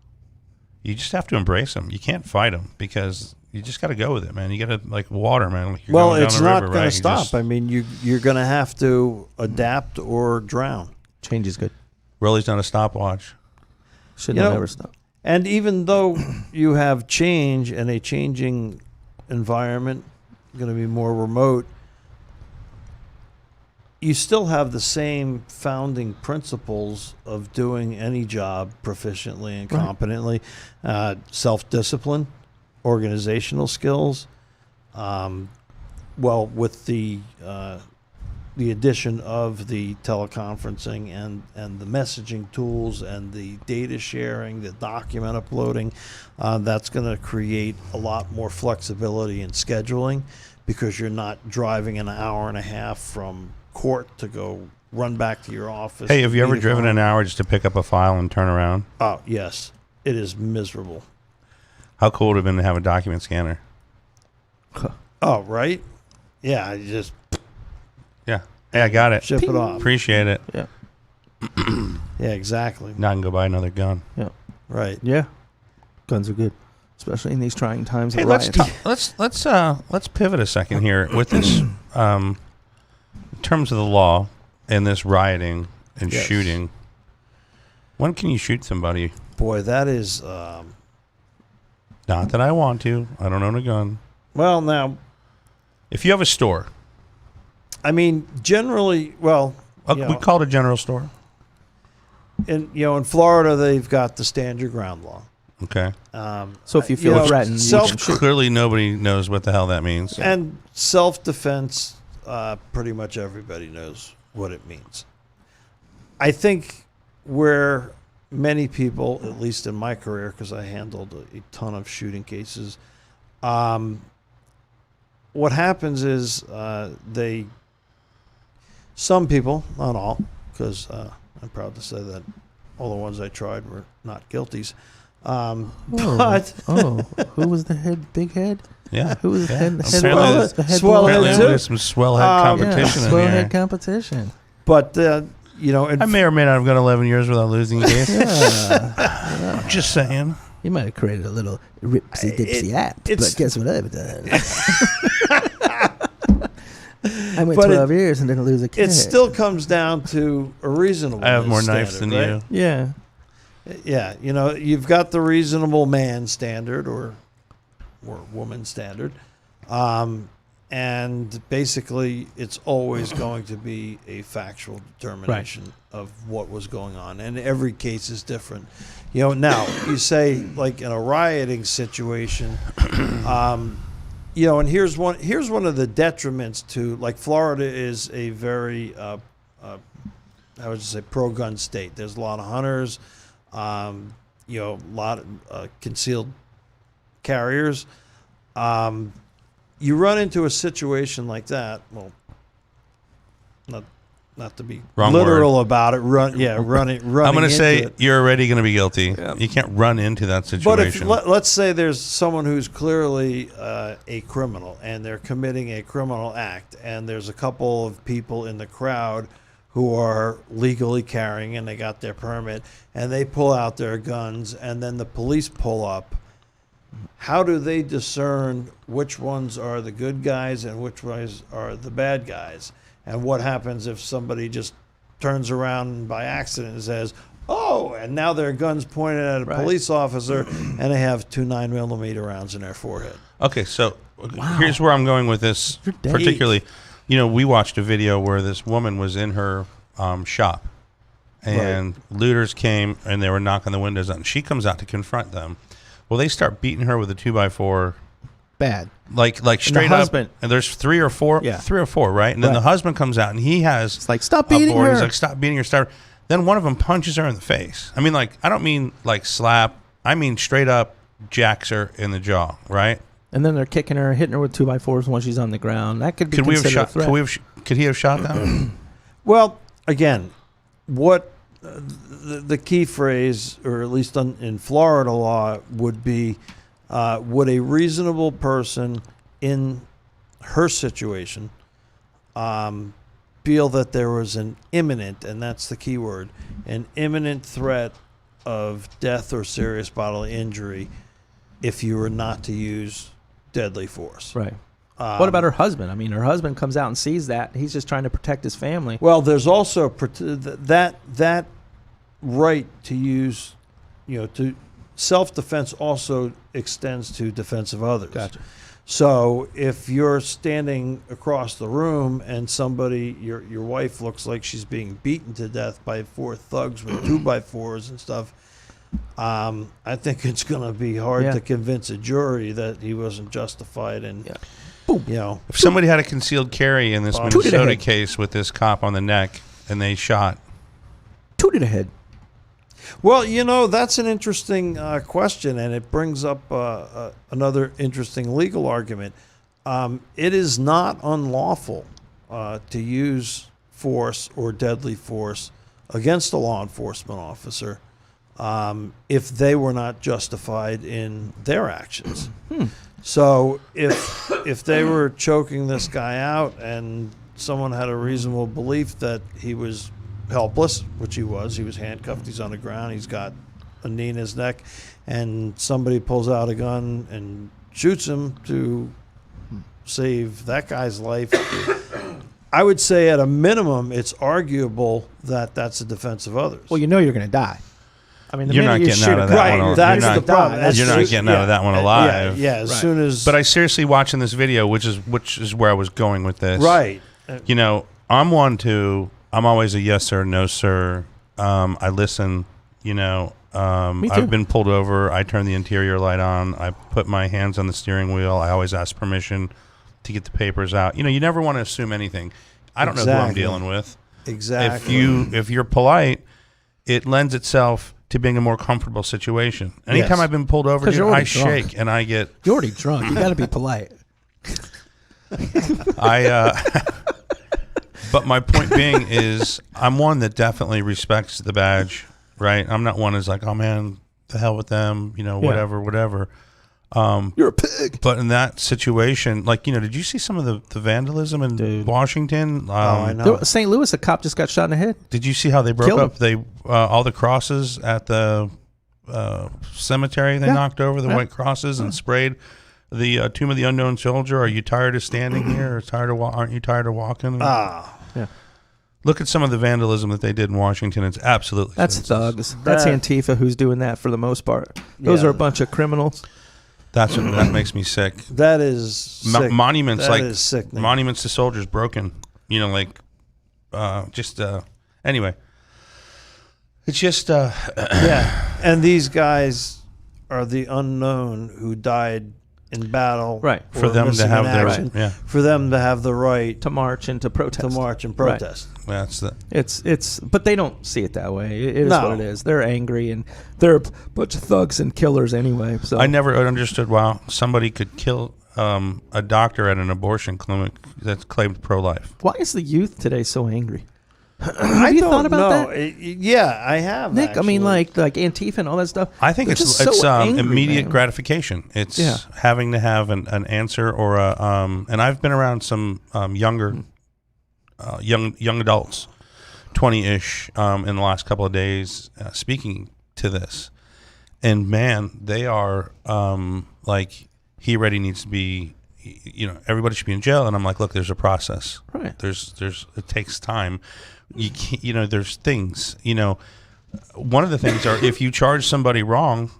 S3: You just have to embrace them. You can't fight them because you just got to go with it, man. You got to like water, man. Like
S2: Well,
S3: going down
S2: it's
S3: the
S2: not
S3: river,
S2: going
S3: right?
S2: to
S3: You
S2: stop.
S3: just-
S2: I mean, you're going to have to adapt or drown.
S1: Change is good.
S3: Rolly's not a stopwatch.
S1: Should
S2: You know-
S1: never stop.
S2: And even though you have change and a changing environment, going to be more remote, you still have the same founding principles of doing any job proficiently and
S1: Right.
S2: competently. Self-discipline, organizational skills. Well, with the addition of the teleconferencing and the messaging tools and the data sharing, the document uploading, that's going to create a lot more flexibility in scheduling because you're not driving an hour and a half from court to go run back to your office.
S3: Hey, have you
S2: to
S3: ever
S2: meet a
S3: driven
S2: client.
S3: an hour just to pick up a file and turn around?
S2: Oh, yes. It is miserable.
S3: How cool would it have been to have a document scanner?
S2: Oh, right? Yeah, you just
S3: Yeah. Hey, I got it.
S2: ship it off.
S3: Appreciate it.
S1: Yeah.
S2: Yeah, exactly.
S3: Now I can go buy another gun.
S2: Right.
S1: Yeah. Guns are good, especially in these trying times.
S3: Hey,
S1: of
S3: let's
S1: riots.
S3: let's pivot a second here with this. In terms of the law and this rioting and
S2: Yes.
S3: shooting, when can you shoot somebody?
S2: Boy, that is
S3: Not that I want to. I don't own a gun.
S2: well now.
S3: If you have a store,
S2: I mean, generally, well, you
S3: we
S2: know,
S3: call it a general store.
S2: in Florida, they've got the stand your ground law.
S3: Okay.
S1: So if you feel threatened, you
S2: self
S1: can shoot.
S3: Clearly, nobody knows what the hell that means.
S2: and self-defense, pretty much everybody knows what it means. I think where many people, at least in my career, because I handled a ton of shooting cases, what happens is some people, not all, because I'm proud to say that all the ones I tried were not guilties. But
S1: who was the head? Big head?
S3: Yeah.
S1: Who was the head?
S3: Apparently
S1: boy?
S3: there's-
S1: The head
S2: swell
S1: boy?
S2: head
S3: Apparently,
S2: too.
S3: there's some swell head
S2: Yeah,
S3: competition in
S1: Slow
S3: here.
S1: head competition.
S2: but and
S3: I may or may not have gone 11 years without losing a case.
S1: Yeah.
S3: I'm just saying.
S1: You might have created a little ripsy dipsy app,
S2: it's-
S1: but guess what I've done? I went
S2: But
S1: 12 years and didn't lose a kid.
S2: it still comes down to a reasonable.
S3: I have more knives than you.
S1: Yeah.
S2: Yeah, you've got the reasonable man standard or woman standard, and basically it's always going to be a factual determination of what was going on, and every case is different. Now you say like in a rioting situation, and here's one of the detriments to like Florida is a very I would just say pro-gun state. There's a lot of hunters. A lot of concealed carriers. You run into a situation like that. Well, not to be
S3: Wrong
S2: literal about it. Running.
S3: I'm going to
S2: into
S3: say
S2: it.
S3: you're already going to be guilty.
S1: Yeah.
S3: You can't run into that
S2: But if
S3: situation.
S2: let's say there's someone who's clearly a criminal and they're committing a criminal act, and there's a couple of people in the crowd who are legally carrying and they got their permit, and they pull out their guns, and then the police pull up, how do they discern which ones are the good guys and which ones are the bad guys? And what happens if somebody just turns around by accident and says, "Oh," and now their gun's pointed at a police officer and they have 2 9mm rounds in their forehead?
S3: Okay, so here's where I'm going with this particularly. We watched a video where this woman was in her shop, and looters came and they were knocking the windows out. And she comes out to confront them. Well, they start beating her with a 2x4.
S1: Bad.
S3: Like straight up. And there's 3 or 4, right? And then the husband comes out and he has.
S1: It's like, stop beating her.
S3: He's like, stop beating her. Stop. Then one of them punches her in the face. I mean, I don't mean like slap. I mean straight up jacks her in the jaw, right?
S1: And then they're kicking her, hitting her with 2x4s when she's on the ground. That could be considered a threat.
S3: Could he have shot them?
S2: Well, again, what the key phrase, or at least in Florida law, would be, would a reasonable person in her situation feel that there was an imminent, and that's the key word, an imminent threat of death or serious bodily injury if you were not to use deadly force?
S1: Right. What about her husband? I mean, her husband comes out and sees that. He's just trying to protect his family.
S2: Well, there's also that right to use, to self-defense also extends to defense of others.
S1: Gotcha.
S2: So if you're standing across the room and somebody, your wife looks like she's being beaten to death by 4 thugs with 2x4s and stuff, I think it's going to be hard to convince a jury that he wasn't justified in. Yeah. Boom.
S3: If somebody had a concealed carry in this Minnesota case with this cop on the neck and they shot.
S1: Tooted ahead.
S2: Well, that's an interesting question, and it brings up another interesting legal argument. It is not unlawful to use force or deadly force against a law enforcement officer if they were not justified in their actions. So if they were choking this guy out and someone had a reasonable belief that he was helpless, which he was handcuffed, he's on the ground, he's got a knee in his neck, and somebody pulls out a gun and shoots him to save that guy's life, I would say at a minimum it's arguable that that's a defense of others.
S1: Well, you're going to die. I mean,
S3: you're not getting out of that one.
S2: That's the problem.
S3: You're not getting out of that one alive.
S2: Yeah, as soon as.
S3: But I seriously watching this video, which is where I was going with this.
S2: Right.
S3: I'm always a yes sir, no sir. I listen. I've been pulled over. I turn the interior light on. I put my hands on the steering wheel. I always ask permission to get the papers out. You never want to assume anything. I don't know who I'm dealing with.
S2: Exactly.
S3: If you're polite, it lends itself to being a more comfortable situation. Anytime I've been pulled over, I shake and I get.
S1: You're already drunk. You got to be polite.
S3: But my point being is, I'm one that definitely respects the badge, right? I'm not one that's like, oh man, the hell with them, whatever.
S1: You're a pig.
S3: But in that situation, did you see some of the vandalism in Washington?
S2: I know.
S1: St. Louis, a cop just got shot in the head.
S3: Did you see how they broke up all the crosses at the cemetery? They knocked over the white crosses and sprayed the Tomb of the Unknown Soldier. Are you tired of standing here? Aren't you tired of walking?
S1: Yeah.
S3: Look at some of the vandalism that they did in Washington. It's absolutely
S1: senseless. Thugs. That's Antifa who's doing that for the most part. Those are a bunch of criminals.
S3: That makes me sick.
S2: That is sick.
S3: Monuments
S2: that is sickening.
S3: Monuments to soldiers broken. Anyway. It's just
S2: And these guys are the unknown who died in battle,
S1: right?
S3: For them to have the right,
S2: for them to have the right
S1: to march and to protest.
S2: Right.
S1: It's but they don't see it that way. It is what it is. They're angry and they're a bunch of thugs and killers anyway. So
S3: I never understood why somebody could kill a doctor at an abortion clinic that claimed pro-life.
S1: Why is the youth today so angry?
S2: Have you thought about that? I have.
S1: Nick,
S2: actually.
S1: I mean, like Antifa and all that stuff.
S3: I think it's angry, immediate gratification. It's having to have an answer or a and I've been around some young adults, 20-ish, in the last couple of days, speaking to this, And man, they are like, he already needs to be, everybody should be in jail. And I'm like, look, there's a process.
S1: Right.
S3: It takes time. You can't, there's things, one of the things are if you charge somebody wrong,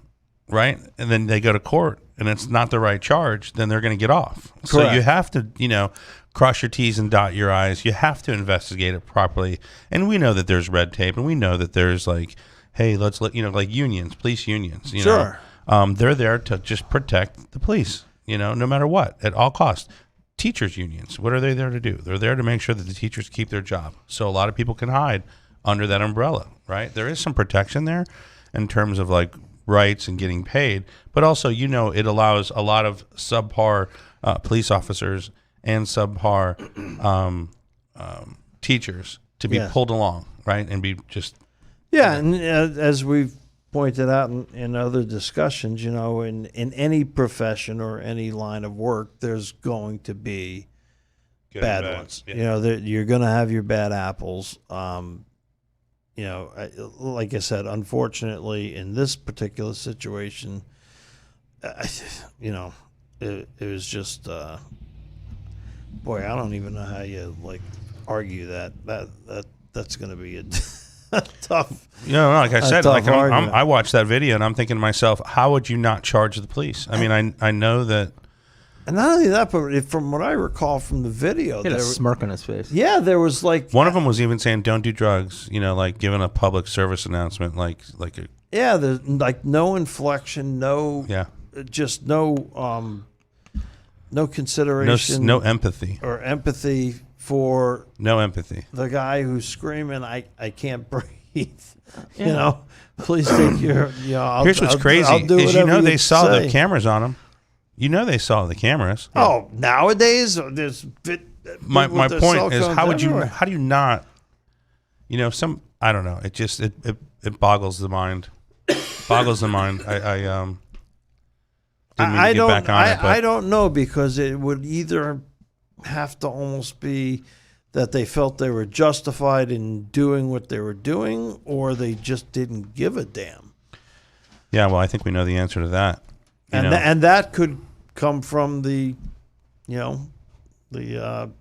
S3: right, and then they go to court and it's not the right charge, then they're going to get off.
S2: Correct.
S3: So you have to, cross your T's and dot your I's. You have to investigate it properly. And we know that there's red tape, and we know that there's like, hey, let's let, like unions, police unions,
S2: Sure.
S3: they're there to just protect the police, no matter what, at all costs. Teachers unions, what are they there to do? They're there to make sure that the teachers keep their job. So a lot of people can hide under that umbrella, right? There is some protection there in terms of like rights and getting paid, but also, it allows a lot of subpar police officers and subpar teachers to be pulled along, right? And be just...
S2: Yeah, and as we've pointed out in other discussions, in any profession or any line of work, there's going to be
S3: Good
S2: bad
S3: and bad.
S2: ones.
S3: Yeah.
S2: You're going to have your bad apples. Like I said, unfortunately, in this particular situation, it was just, boy, I don't even know how you argue that. That's going to be a tough.
S3: Like I said,
S2: argument.
S3: I watched that video and I'm thinking to myself, how would you not charge the police? I mean, I know that.
S2: And not only that, but from what I recall from the video,
S1: He had a smirk on his face.
S2: Yeah, there was
S3: one of them was even saying, "Don't do drugs." like giving a public service announcement,
S2: there's no inflection, just no consideration,
S3: no empathy
S2: or empathy for
S3: no empathy.
S2: the guy who's screaming, "I can't breathe." Please take your.
S3: Here's what's crazy is they saw the cameras on him. They saw the cameras.
S2: Oh, nowadays there's
S3: my point is how do you not I don't know, it just it boggles the mind. I
S2: don't know, because it would either have to almost be that they felt they were justified in doing what they were doing, or they just didn't give a damn.
S3: Yeah, well, I think we know the answer to that.
S2: And that could come from the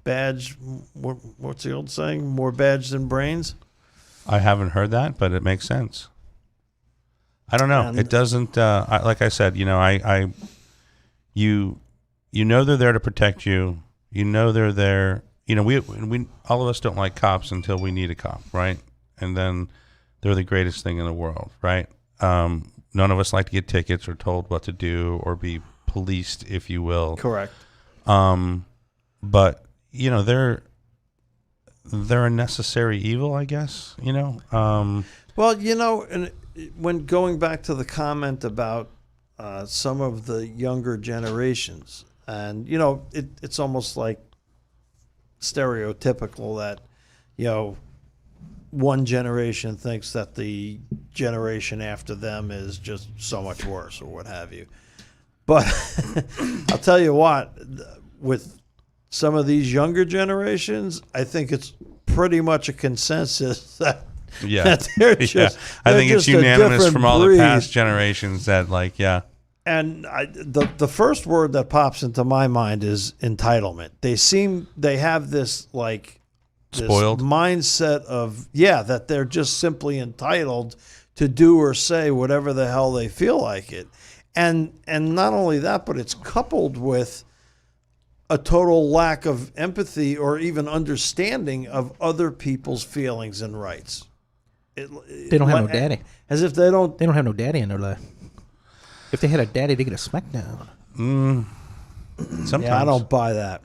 S2: badge. What's the old saying? More badge than brains.
S3: I haven't heard that, but it makes sense. I don't know. It doesn't. Like I said, they're there to protect you. They're there. We all of us don't like cops until we need a cop, right? And then they're the greatest thing in the world, right? None of us like to get tickets or told what to do or be policed, if you will.
S2: Correct.
S3: But they're a necessary evil, I guess.
S2: Well, and when going back to the comment about some of the younger generations, and it's almost like stereotypical that one generation thinks that the generation after them is just so much worse or what have you. But I'll tell you what, with some of these younger generations, I think it's pretty much a consensus that they're just.
S3: I think it's unanimous from all
S2: breed.
S3: the past generations that
S2: And the first word that pops into my mind is entitlement. They have this
S3: spoiled
S2: mindset of that they're just simply entitled to do or say whatever the hell they feel like it. And not only that, but it's coupled with a total lack of empathy or even understanding of other people's feelings and rights.
S1: They don't have no daddy.
S2: As if they don't
S1: have no daddy in their life. If they had a daddy, they get a smackdown.
S3: Sometimes.
S2: Yeah, I don't buy that.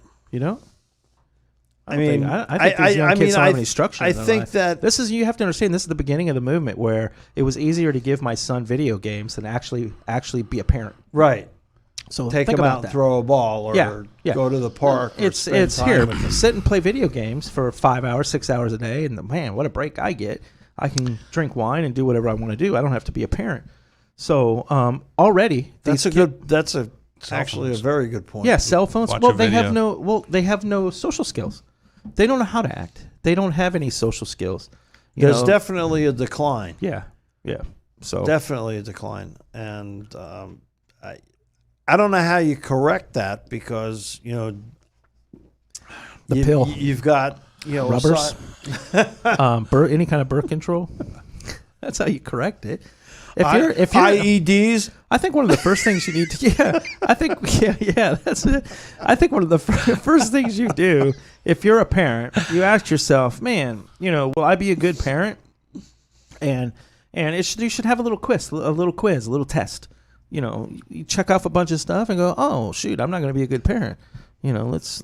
S1: I think these young kids don't have any structure.
S2: I think that
S1: you have to understand, this is the beginning of the movement where it was easier to give my son video games than actually be a parent.
S2: Right.
S1: So
S2: take
S1: think
S2: him
S1: about
S2: out
S1: that.
S2: and throw a ball or go to the park.
S1: It's here. Sit and play video games for 5 hours, 6 hours a day, and man, what a break I get. I can drink wine and do whatever I want to do. I don't have to be a parent. So already
S2: that's actually a very good point.
S1: Yeah, cell phones. They have no social skills. They don't know how to act. They don't have any social skills.
S2: There's definitely a decline.
S1: Yeah. So
S2: definitely a decline. And I don't know how you correct that because,
S1: the pill,
S2: you've got,
S1: rubbers, any kind of birth control. That's how you correct it. If you're
S2: IEDs,
S1: I think one of the first things you need to, that's it. I think one of the first things you do, if you're a parent, you ask yourself, man, will I be a good parent? And you should have a little quiz, a little test. You check off a bunch of stuff and go, oh shoot, I'm not going to be a good parent. Let's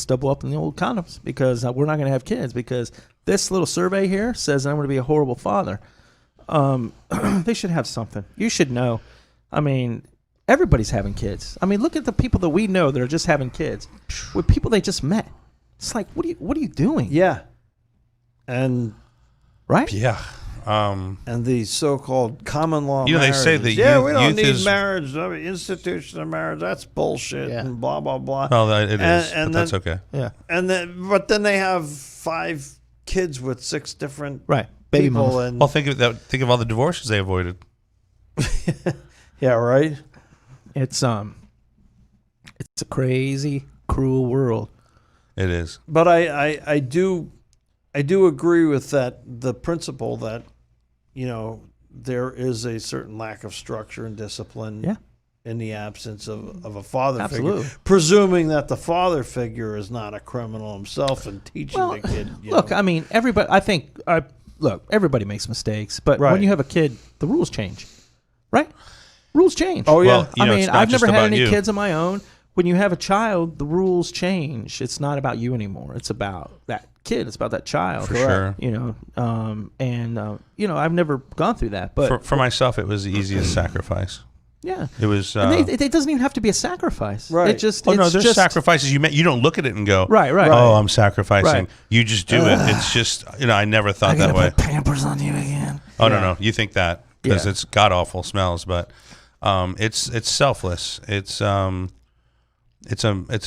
S1: double up on the old condoms because we're not going to have kids because this little survey here says I'm going to be a horrible father. They should have something. You should know. I mean, everybody's having kids. I mean, look at the people that we know that are just having kids with people they just met. It's like, what are you doing?
S2: yeah, and
S1: Right?
S3: Yeah.
S2: and the so-called common law.
S3: They
S2: marriages.
S3: say that
S2: we don't
S3: youth
S2: need
S3: is
S2: marriage. I mean, institution of marriage. That's bullshit.
S1: Yeah.
S2: And blah blah blah.
S3: well, it is,
S2: and
S3: but that's
S2: then-
S3: okay.
S1: Yeah.
S2: But then they have 5 kids with 6 different
S1: Right. Baby
S2: people.
S1: mama.
S2: And
S3: Well, think of all the divorces they avoided.
S2: yeah, right.
S1: It's a crazy, cruel world.
S3: It is.
S2: But I do agree with that, the principle that there is a certain lack of structure and discipline.
S1: Yeah.
S2: In the absence of a father
S1: Absolutely.
S2: figure, presuming that the father figure is not a criminal himself and teaching
S1: Well,
S2: the kid.
S1: Look, I mean, everybody. I think. Everybody makes mistakes, but
S2: Right.
S1: when you have a kid, the rules change, right? Rules change.
S2: Oh yeah,
S3: Well,
S1: I mean,
S3: it's not
S1: I've
S3: just
S1: never had
S3: about
S1: any
S3: you.
S1: kids of my own. When you have a child, the rules change. It's not about you anymore. It's about that kid. It's about that child.
S3: For sure.
S1: I've never gone through that, but
S3: For myself, it was the easiest sacrifice.
S1: yeah,
S3: It was.
S1: and it doesn't even have to be a sacrifice.
S2: Right.
S1: It just.
S3: Oh no,
S1: it's
S3: there's
S1: just,
S3: sacrifices you don't look at it and go,
S1: Right.
S3: oh, I'm sacrificing.
S1: Right.
S3: You just do it. It's just, I never thought
S1: I gotta
S3: that way.
S1: put Pampers on you again.
S3: Oh no, you think that because
S1: Yeah.
S3: it's god awful smells, but it's selfless. It's an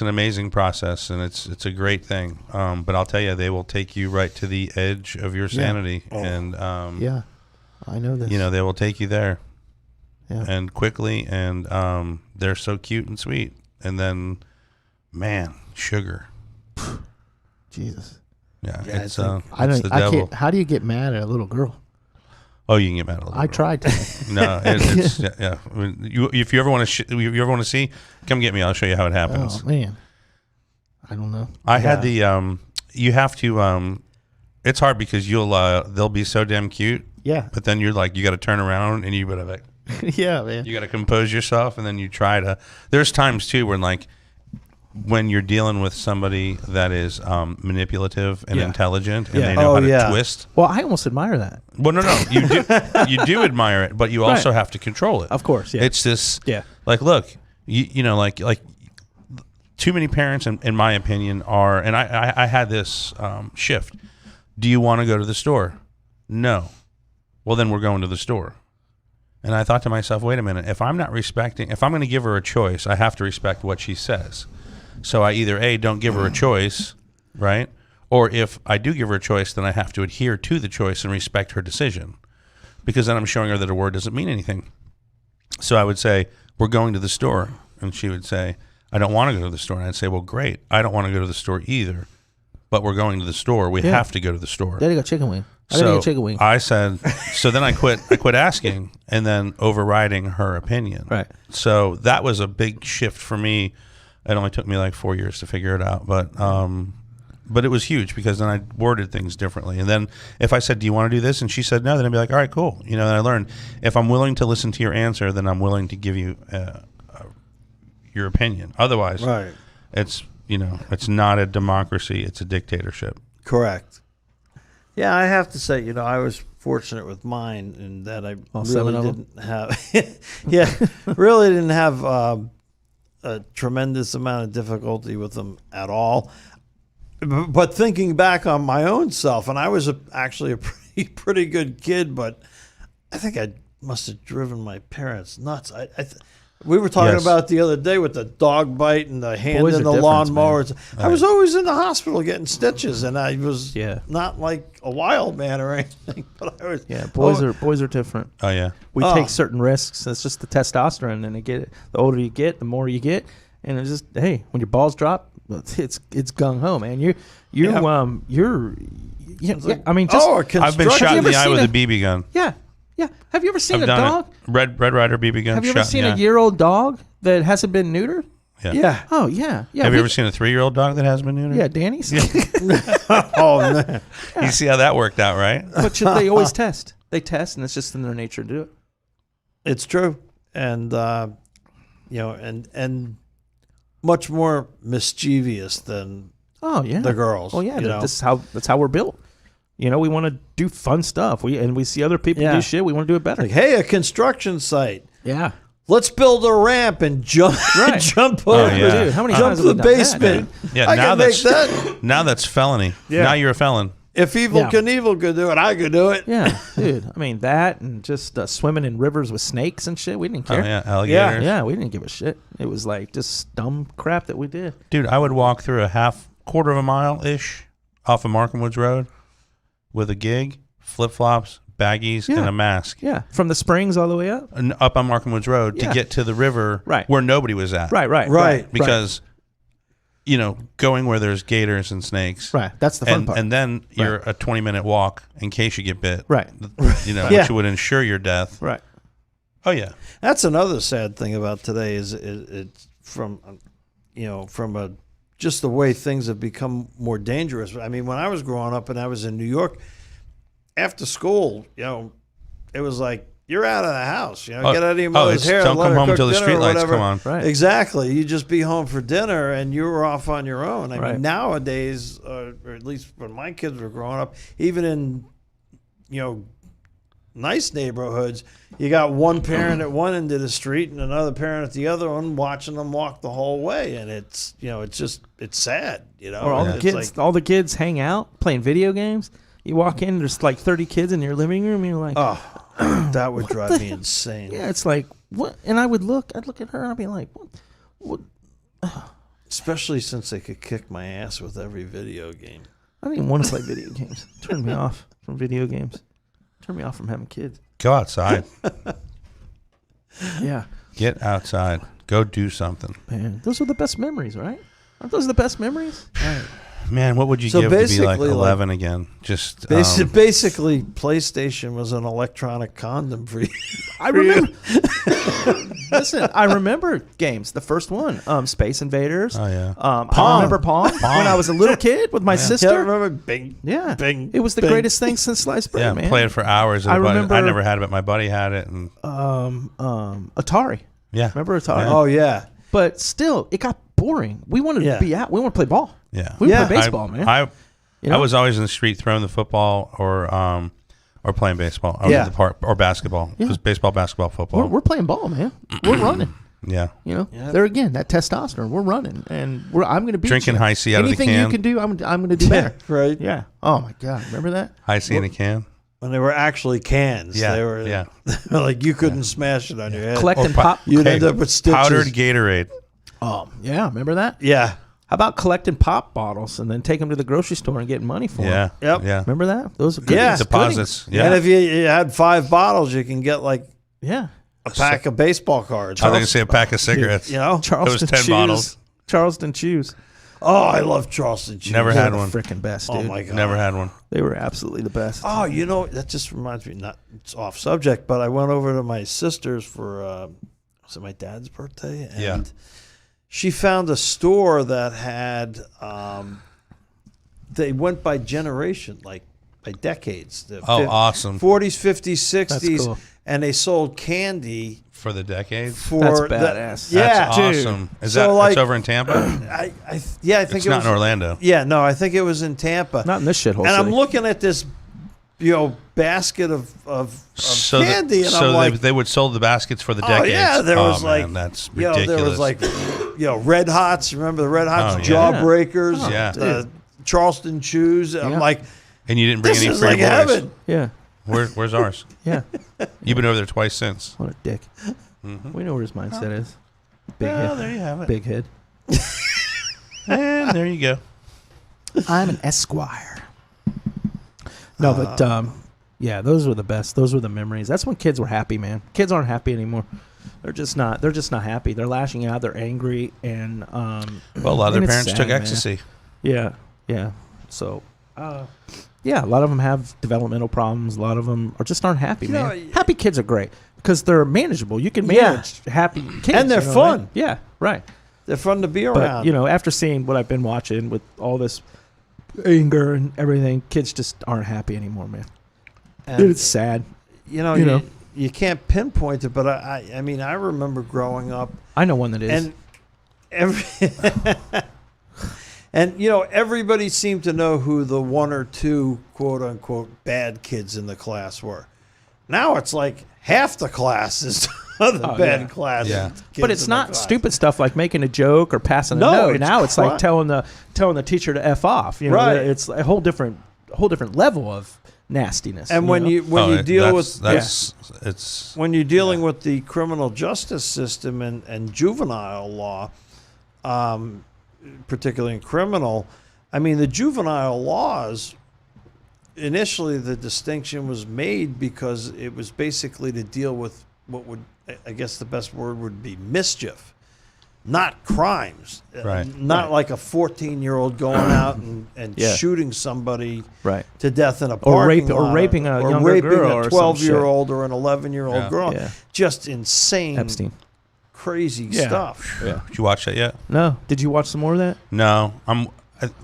S3: amazing process, and it's a great thing. But I'll tell you, they will take you right to the edge of your sanity, and
S1: Yeah, I know this.
S3: they will take you there,
S1: Yeah.
S3: and quickly, and they're so cute and sweet, and then, man, sugar.
S1: Jesus.
S3: Yeah,
S2: Yeah,
S3: it's
S2: I
S3: it's the devil.
S1: How do you get mad at a little girl?
S3: Oh, you can get mad at a little
S1: I
S3: girl.
S1: tried to.
S3: No, it's yeah. I mean, if you ever want to see, come get me. I'll show you how it happens.
S1: Oh man, I don't know.
S3: I had the you have to it's hard because they'll be so damn cute,
S1: Yeah,
S3: but then you're like you got to turn around and you better like
S1: yeah, man.
S3: you got to compose yourself, and then you try to. There's times too when you're dealing with somebody that is manipulative and
S1: Yeah.
S3: intelligent, and
S1: Yeah.
S3: they know
S2: Oh,
S3: how to
S2: yeah.
S3: twist.
S1: Well, I almost admire that.
S3: Well, no, you do admire it, but you also have to control it.
S1: Of course, yeah.
S3: It's this.
S1: Yeah.
S3: Like, look, like too many parents, in my opinion, are, and I had this shift. Do you want to go to the store? No. Well, then we're going to the store. And I thought to myself, wait a minute. If I'm going to give her a choice, I have to respect what she says. So I either don't give her a choice, right? Or if I do give her a choice, then I have to adhere to the choice and respect her decision, because then I'm showing her that a word doesn't mean anything. So I would say, we're going to the store. And she would say, I don't want to go to the store. And I'd say, well, great. I don't want to go to the store either, but we're going to the store. We have to go to the store.
S1: Gotta go chicken wing. I gotta get chicken wing.
S3: I said, so then I quit asking and then overriding her opinion.
S1: Right.
S3: So that was a big shift for me. It only took me like 4 years to figure it out, but it was huge because then I worded things differently. And then if I said, do you want to do this? And she said no, then I'd be like, all right, cool. And I learned if I'm willing to listen to your answer, then I'm willing to give you your opinion. Otherwise,
S2: right.
S3: it's not a democracy. It's a dictatorship.
S2: Correct. Yeah, I have to say, I was fortunate with mine in that I
S1: seven
S2: really
S1: of them?
S2: didn't have, really didn't have a tremendous amount of difficulty with them at all. But thinking back on my own self, and I was actually a pretty good kid, but I think I must have driven my parents nuts. We were talking
S3: Yes.
S2: about it the other day with the dog bite and the hand
S1: Boys
S2: in
S1: are
S2: the
S1: different,
S2: lawnmower. I was
S3: Right.
S2: always in the hospital getting stitches, and I was
S1: Yeah.
S2: not like a wild man or anything. But I was,
S1: Yeah, boys are different.
S3: Oh yeah.
S1: We
S2: Oh.
S1: take certain risks. It's just the testosterone, and the older you get, the more you get, and it's just when your balls drop, it's gung ho, man. You're I mean, just
S2: a
S3: I've been
S2: construction-
S3: shot in
S1: ever
S3: the eye
S1: seen
S3: with
S1: a-
S3: a BB gun.
S1: yeah. Have you ever seen
S3: I've
S1: a
S3: done
S1: dog?
S3: it. Red Ryder BB gun.
S1: Have you
S3: shot
S1: ever seen
S3: in
S1: a
S3: the eye.
S1: year-old dog that hasn't been neutered?
S3: Yeah.
S2: Yeah.
S1: Oh yeah, yeah.
S3: Have you ever seen a 3-year-old dog that has been neutered?
S1: Yeah, Danny's.
S2: Oh man.
S3: You see how that worked out, right?
S1: But they always test. They test, and it's just in their nature to do it.
S2: It's true, and and much more mischievous than
S1: Oh yeah,
S2: the girls.
S1: Oh yeah,
S2: you know?
S1: that's how we're built. We want to do fun stuff. We see other people
S2: Yeah.
S1: do shit. We want to do it better.
S2: Like, hey, a construction site.
S1: Yeah,
S2: Let's build a ramp and jump
S1: Right.
S2: jump
S3: Oh,
S2: over.
S3: yeah.
S1: dude. How many
S2: Jump
S1: times
S2: to
S1: have
S2: the
S1: we done that,
S2: basement.
S1: dude?
S3: Yeah.
S2: I
S3: now
S2: can make
S3: that's
S2: that.
S3: now that's felony.
S1: Yeah.
S3: Now you're a felon.
S2: If Evil
S1: Yeah.
S2: Knievel could do it, I could do it.
S1: Yeah, dude. I mean that, and just swimming in rivers with snakes and shit. We didn't
S3: Oh
S1: care.
S3: yeah, alligators.
S1: Yeah, we didn't give a shit. It was like just dumb crap that we did.
S3: Dude, I would walk through a quarter of a mile ish off of Markham Woods Road with a gig, flip flops, baggies,
S1: Yeah.
S3: and a mask.
S1: Yeah, from the springs all the way up.
S3: And up on Markham Woods Road
S1: Yeah.
S3: to get to the river
S1: Right.
S3: where nobody was at.
S2: Right.
S3: Because, going where there's gators and snakes.
S1: Right. That's the fun
S3: And,
S1: part.
S3: and then you're a 20-minute walk in case you get bit.
S1: Right.
S2: Yeah.
S3: Which would ensure your death.
S1: Right.
S3: Oh, yeah.
S2: That's another sad thing about today is it's from just the way things have become more dangerous. I mean, when I was growing up and I was in New York, after school, it was like, you're out of the house. Get out of your mother's hair.
S3: Don't
S2: and let
S3: come
S2: her
S3: home
S2: cook
S3: until the
S2: dinner or
S3: streetlights
S2: whatever.
S3: come on.
S1: Right.
S2: Exactly. You just be home for dinner and you were off on your own. I
S1: Right.
S2: mean, nowadays, or at least when my kids were growing up, even in, nice neighborhoods, you got one parent at one end of the street and another parent at the other one watching them walk the whole way. And it's, it's sad,
S1: Or all the
S2: It's
S1: kids,
S2: like,
S1: all the kids hang out playing video games. You walk in, there's like 30 kids in your living room. And you're like,
S2: oh, that would
S1: What
S2: drive
S1: the
S2: me
S1: hell?
S2: insane.
S1: yeah, it's like what? And I'd look at her and I'd be like, what?
S2: Especially since they could kick my ass with every video game.
S1: I didn't even want to play video games. Turn me off from video games. Turn me off from having kids.
S3: Go outside.
S1: Yeah,
S3: Get outside. Go do something.
S1: man, those are the best memories, right? Aren't those the best memories? Right.
S3: Man, what would you
S2: So
S3: give to be like
S2: basically, like-
S3: 11 again? Just
S2: Basically, PlayStation was an electronic condom for you.
S1: I remember. Listen, I remember games. The first one, Space Invaders.
S3: Oh, yeah.
S1: I remember Pong when I was a little kid with my
S2: Yeah, I
S1: sister.
S2: remember Bing.
S1: Yeah,
S2: Bing,
S1: it was the
S2: bing.
S1: greatest thing since sliced bread,
S3: Yeah,
S1: man.
S3: play it for hours.
S1: I
S3: I
S1: remember-
S3: never had it, but my buddy had it. And
S1: Atari.
S3: yeah.
S1: Remember Atari?
S3: Yeah.
S2: Oh, yeah.
S1: But still, it got boring. We wanted
S2: Yeah.
S1: to be out. We want to play ball.
S3: Yeah.
S1: We
S2: Yeah.
S1: play baseball, man.
S3: I
S1: You know?
S3: was always in the street throwing the football or playing baseball. I was
S2: Yeah.
S3: at the park or basketball.
S1: Yeah.
S3: It was baseball, basketball, football.
S1: We're playing ball, man. We're running.
S3: yeah.
S1: You know,
S2: Yeah.
S1: there again, that testosterone. We're running, and I'm going to beat
S3: Drinking
S1: you.
S3: High C out of the
S1: Anything
S3: can.
S1: you can do, I'm going to do better.
S2: Right.
S1: Yeah. Oh my God, remember that?
S3: High C in a can.
S2: When they were actually cans.
S3: Yeah.
S2: They were
S3: Yeah.
S2: like you couldn't smash it on your head.
S1: Collecting
S3: Or pi-
S1: pop.
S2: You'd
S3: Hey,
S2: end up with stitches.
S3: Powdered Gatorade.
S1: Oh yeah, remember that?
S2: Yeah.
S1: How about collecting pop bottles and then take them to the grocery store and getting money for them?
S3: Yeah.
S2: Yep.
S3: Yeah.
S1: Remember that? Those are good.
S2: Yeah.
S3: Deposits. Yeah.
S2: And if you had 5 bottles, you can get like
S1: Yeah.
S2: a pack of baseball cards.
S3: I was going to say a pack of cigarettes.
S2: You know?
S1: Charleston
S3: 10
S1: Chews.
S3: bottles.
S1: Charleston Chews.
S2: Oh, I love Charleston Chews.
S3: Never
S1: They're
S3: had
S1: the
S3: one.
S1: freaking best, dude.
S2: Oh my god.
S3: Never had one.
S1: They were absolutely the best.
S2: Oh, that just reminds me. It's off subject, but I went over to my sister's for was it my dad's birthday? And
S3: Yeah.
S2: she found a store that had they went by generation, like by decades. The
S3: Oh, awesome.
S2: 40s, 50s, 60s,
S1: cool.
S2: and they sold candy
S3: For the decades.
S2: for
S1: That's badass.
S2: yeah,
S3: That's
S2: dude.
S3: awesome. Is
S2: So,
S3: that
S2: like,
S3: it's over in Tampa?
S2: I think
S3: It's
S2: it
S3: not
S2: was
S3: in Orlando.
S2: Yeah, no, I think it was in Tampa.
S1: Not in this shithole.
S2: And I'm
S1: city.
S2: looking at this, basket of
S3: So,
S2: candy, and
S3: so
S2: I'm like,
S3: they would sold the baskets for the
S2: oh
S3: decades.
S2: yeah, there was
S3: man,
S2: like,
S3: that's ridiculous.
S2: there was like, Red Hots. Remember the Red Hots?
S3: Oh, yeah.
S2: Jawbreakers.
S1: Oh,
S3: yeah.
S2: Charleston Chews. I'm
S1: Yeah.
S2: like,
S3: and you didn't bring
S2: this
S3: any
S2: is
S3: free
S2: like
S3: boys.
S2: heaven.
S1: Yeah.
S3: Where's ours?
S1: Yeah.
S3: You've been over there twice since.
S1: What a dick.
S3: Mm-hmm.
S1: We know where his mindset is. Big
S3: Well,
S1: head.
S3: there you have it.
S1: Big head.
S3: And there you go.
S1: I'm an esquire. No, but yeah, those were the best. Those were the memories. That's when kids were happy, man. Kids aren't happy anymore. They're just not happy. They're lashing out. They're angry, and
S3: Well, a lot of their
S1: it's
S3: parents
S1: sad,
S3: took
S1: man.
S3: ecstasy.
S1: Yeah. So, yeah, a lot of them have developmental problems. A lot of them aren't happy,
S2: You
S1: man.
S2: know,
S1: Happy kids are great because they're manageable. You can
S2: Yeah.
S1: manage happy kids.
S2: And they're
S1: you know,
S2: fun.
S1: right? Yeah, right.
S2: They're fun to be
S1: But,
S2: around.
S1: you know, after seeing what I've been watching with all this anger and everything, kids just aren't happy anymore, man.
S2: and,
S1: It's sad.
S2: you know,
S1: you know.
S2: you can't pinpoint it, but I mean, I remember growing up,
S1: I know one that is.
S2: and and you know, everybody seemed to know who the one or two quote unquote bad kids in the class were. Now it's like half the class is the bad
S1: yeah.
S2: class.
S3: Yeah.
S2: kids
S1: But it's
S2: in the
S1: not
S2: class.
S1: stupid stuff like making a joke or passing a
S2: No,
S1: note.
S2: it's
S1: Now it's like
S2: crime.
S1: telling the teacher to F off. You know,
S2: Right.
S1: It's a whole different level of nastiness.
S2: And when
S1: know?
S2: you deal with
S3: it's
S2: when you're dealing with the criminal justice system and juvenile law, particularly in criminal, I mean, the juvenile laws, initially the distinction was made because it was basically to deal with what would, I guess the best word would be mischief, not crimes.
S3: Right.
S2: Not
S1: Right.
S2: like a 14-year-old going out and
S1: Yeah.
S2: shooting somebody
S1: right.
S2: to death in a
S1: Or
S2: parking
S1: rape- or
S2: lot,
S1: raping a
S2: or
S1: younger
S2: raping
S1: girl
S2: a
S1: or some
S2: 12-year-old or an 11-year-old
S3: Yeah.
S2: girl.
S1: Yeah.
S2: Just insane,
S1: Epstein.
S2: crazy
S1: Yeah.
S2: stuff.
S1: Yeah.
S3: Did you watch that yet?
S1: No. Did you watch some more of that?
S3: No.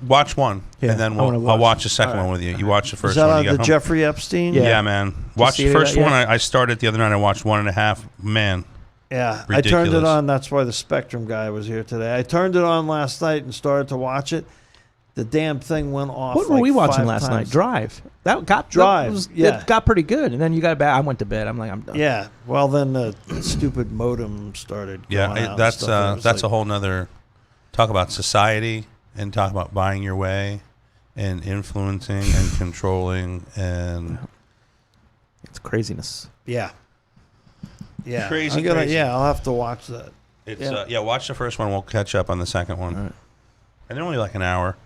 S3: Watch one,
S1: Yeah,
S3: and then
S1: I wanna
S3: I'll watch the second
S1: All right.
S3: one with you. You watch the
S2: Is
S3: first
S2: that
S3: one.
S2: on
S3: You
S2: the
S3: got home?
S2: Jeffrey Epstein?
S1: Yeah.
S3: Yeah, man. Watch
S1: see
S3: the
S1: any of
S3: first
S1: that
S3: one.
S1: yet?
S3: I started the other night. I watched 1.5. Man,
S2: Yeah, I turned it
S3: Ridiculous.
S2: on. That's why the Spectrum guy was here today. I turned it on last night and started to watch it. The damn thing went off.
S1: What were
S2: like
S1: we watching
S2: 5
S1: last night?
S2: times.
S1: Drive. That got
S2: Drive, yeah.
S1: It got pretty good, and then you got back. I went to bed. I'm like, I'm done.
S2: Yeah. Well, then the stupid modem started.
S3: yeah,
S2: going out and
S3: that's
S2: stuff. It was
S3: that's
S2: like-
S3: a whole nother talk about society and talk about buying your way and influencing and controlling and
S1: It's craziness.
S2: Yeah. Yeah.
S3: Crazy,
S2: I'm gonna,
S3: crazy.
S2: Yeah, I'll have to watch that.
S3: it's
S1: Yeah.
S3: watch the first one. We'll catch up on the second one,
S1: All right.
S3: and they're only like an hour.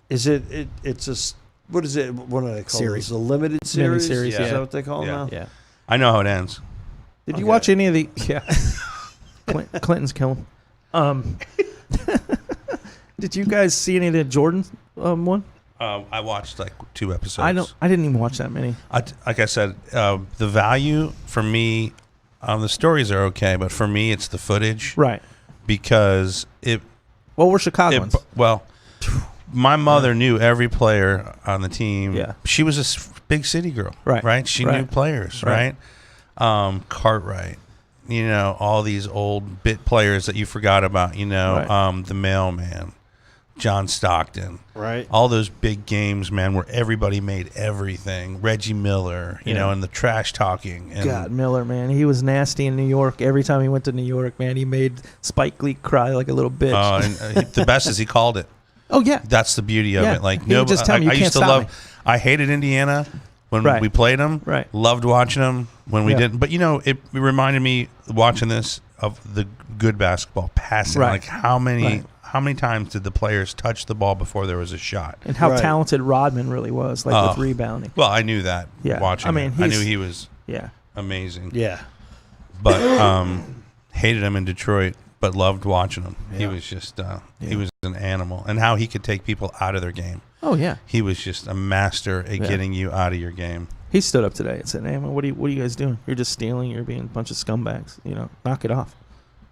S2: Is it? It's a. What is it? What do they call
S1: Series.
S2: it? A limited series.
S1: Miniseries,
S2: Is
S1: yeah.
S2: that what they call it
S3: Yeah.
S2: now?
S1: Yeah.
S3: I know how it ends.
S1: Did you
S2: Okay.
S1: watch any of the? Yeah. Clinton's killing. Did you guys see any of the Jordan one?
S3: I watched like 2 episodes.
S1: I didn't even watch that many.
S3: Like I said, the value for me, the stories are okay, but for me, it's the footage
S1: Right.
S3: because
S1: Well, we're Chicagoans.
S3: well, my mother knew every player on the team.
S1: Yeah.
S3: She was a big city girl.
S1: Right.
S3: Right. She knew
S1: Right.
S3: players.
S1: Right.
S3: Right. Cartwright. You know, all these old bit players that you forgot about. You know,
S1: Right.
S3: the mailman, John Stockton.
S2: Right.
S3: All those big games, man, where everybody made everything. Reggie Miller, you
S1: Yeah.
S3: know, and the trash talking. And
S1: God, Miller, man, he was nasty in New York. Every time he went to New York, man, he made Spike Lee cry like a little bitch.
S3: the best is he called it.
S1: Oh yeah,
S3: That's the beauty of
S1: Yeah.
S3: it. Like,
S1: He would just tell me, "You
S3: I
S1: can't
S3: used to
S1: stop
S3: love.
S1: me."
S3: I hated Indiana when
S1: Right.
S3: we played them.
S1: Right.
S3: Loved watching them when we
S1: Yeah.
S3: didn't. But you know, it reminded me watching this of the good basketball passing.
S1: Right.
S3: Like how many
S1: Right.
S3: times did the players touch the ball before there was a shot?
S1: and how
S2: Right.
S1: talented Rodman really was, like
S3: Oh.
S1: with rebounding.
S3: Well, I knew that.
S1: Yeah.
S3: Watching.
S1: I mean,
S3: I knew
S1: he's-
S3: he was
S1: Yeah,
S3: amazing.
S2: Yeah.
S3: But hated him in Detroit, but loved watching him. He
S2: Yeah.
S3: was just
S1: Yeah.
S3: he was an animal, and how he could take people out of their game.
S1: oh yeah.
S3: He was just a master at
S1: Yeah.
S3: getting you out of your game.
S1: He stood up today and said, "Hey, man, what are you guys doing? You're just stealing. You're being a bunch of scumbags. You know, knock it off."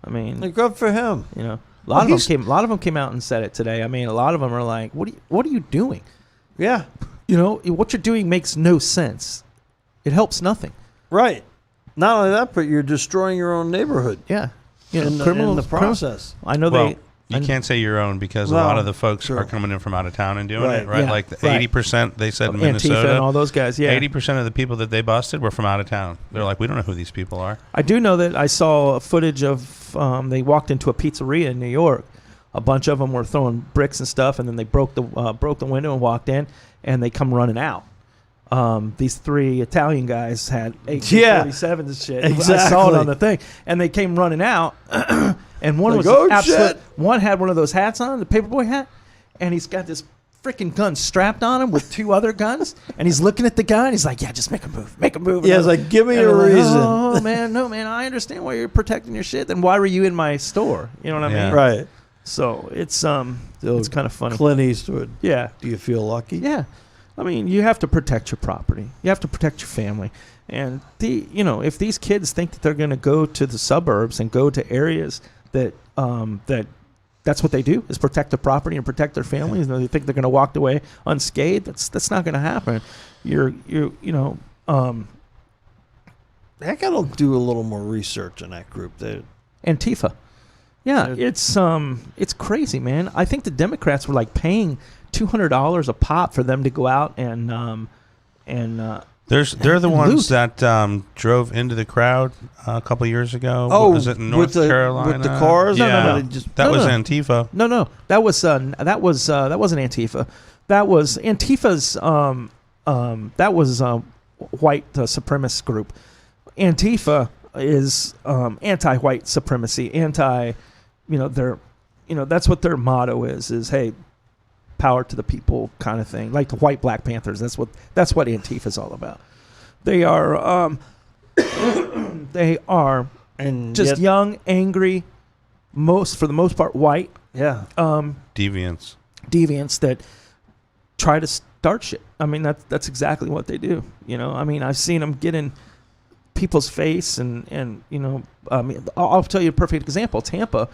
S1: I mean,
S2: Good for him.
S1: you know, a
S2: Well,
S1: lot of
S2: he's-
S1: them came out and said it today. I mean, a lot of them are like, what are you doing?
S2: Yeah.
S1: You know, what you're doing makes no sense. It helps nothing.
S2: Right. Not only that, but you're destroying your own neighborhood
S1: Yeah. You know,
S2: in
S1: criminals,
S2: the process.
S1: I know
S3: Well,
S1: they.
S3: you can't say your own because a
S2: Well,
S3: lot of the folks
S2: sure.
S3: are coming in from out of town and doing
S2: Right.
S3: it, right?
S1: Yeah.
S3: Like the
S1: Right.
S3: 80%, they said in
S1: Antifa
S3: Minnesota,
S1: and all those guys. Yeah.
S3: 80% of the people that they busted were from out of town. They're like, we don't know who these people are.
S1: I do know that I saw footage of they walked into a pizzeria in New York. A bunch of them were throwing bricks and stuff, and then they broke the window and walked in, and they come running out. these 3 Italian guys had AK-47s and shit.
S2: Exactly.
S1: I saw it on the thing, and they came running out, and one
S2: Like,
S1: was
S2: oh,
S1: absolute.
S2: shit.
S1: One had one of those hats on, the paperboy hat, and he's got this freaking gun strapped on him with 2 other guns, and he's looking at the gun. He's like, "Yeah, just make a move, make a move."
S2: Yeah, it's like, give me a
S1: like,
S2: reason.
S1: oh man, no man, I understand why you're protecting your shit. Then why were you in my store? You know what I
S3: Yeah.
S1: mean?
S2: Right.
S1: So it's kind of funny.
S2: Clint Eastwood.
S1: Yeah,
S2: Do you feel lucky?
S1: yeah. I mean, you have to protect your property. You have to protect your family. And if these kids think that they're going to go to the suburbs and go to areas that that's what they do, is protect the property and protect their families, and they think they're going to walk away unscathed, that's not going to happen.
S2: I gotta do a little more research on that group.
S1: Antifa. Yeah, it's crazy, man. I think the Democrats were like paying $200 a pop for them to go out and
S3: They're the ones
S1: loot.
S3: that drove into the crowd a couple years ago.
S2: Oh,
S3: was it in North Carolina
S2: with the cars?
S3: Yeah,
S1: No.
S3: that
S1: No,
S3: was
S1: no.
S3: Antifa.
S1: No, that wasn't Antifa. That was Antifa's. That was white supremacist group. Antifa is anti-white supremacy, that's what their motto is hey, power to the people kind of thing, like the white Black Panthers. That's what Antifa is all about. They are
S2: And
S1: just
S2: yet-
S1: young, angry, for the most part white
S2: Yeah.
S3: Deviants.
S1: deviants that try to start shit. I mean, that's exactly what they do. I mean, I've seen them get in people's face, and I mean, I'll tell you a perfect example. Tampa,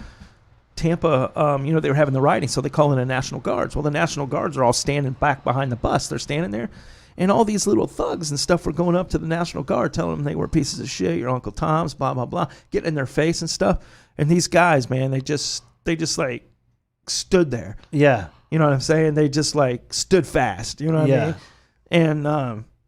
S1: they were having the rioting, so they call in the National Guards. Well, the National Guards are all standing back behind the bus. They're standing there, and all these little thugs and stuff were going up to the National Guard, telling them they were pieces of shit, your Uncle Tom's, blah, blah, blah, getting in their face and stuff. And these guys, man, they just like stood there.
S2: Yeah.
S1: You know what I'm saying? They just like stood fast. You know what I mean? And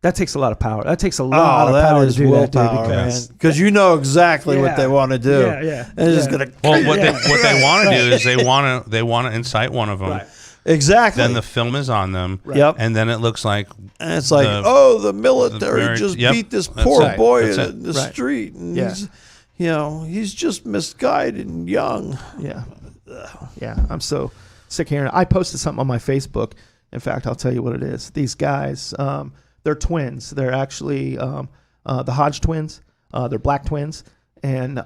S1: that takes a lot of power. That takes a lot of power to do that, dude.
S2: willpower, man. Because you know exactly what they want to do.
S1: Yeah.
S2: And it's just gonna.
S3: Well, what they want to do is they want to incite one of them.
S1: Right.
S2: Exactly.
S3: Then the film is on them.
S1: Right.
S2: Yep.
S3: And then it looks like
S2: And it's like, the military
S3: marriage-
S2: just
S3: yep,
S2: beat this
S3: that's
S2: poor
S3: it.
S2: boy
S3: That's
S2: in
S3: it.
S2: the
S1: Right.
S2: street, and
S1: Yeah.
S2: he's just misguided and young.
S1: Yeah. I'm so sick of hearing it. I posted something on my Facebook. In fact, I'll tell you what it is. These guys, they're twins. They're actually the Hodge twins. They're black twins. And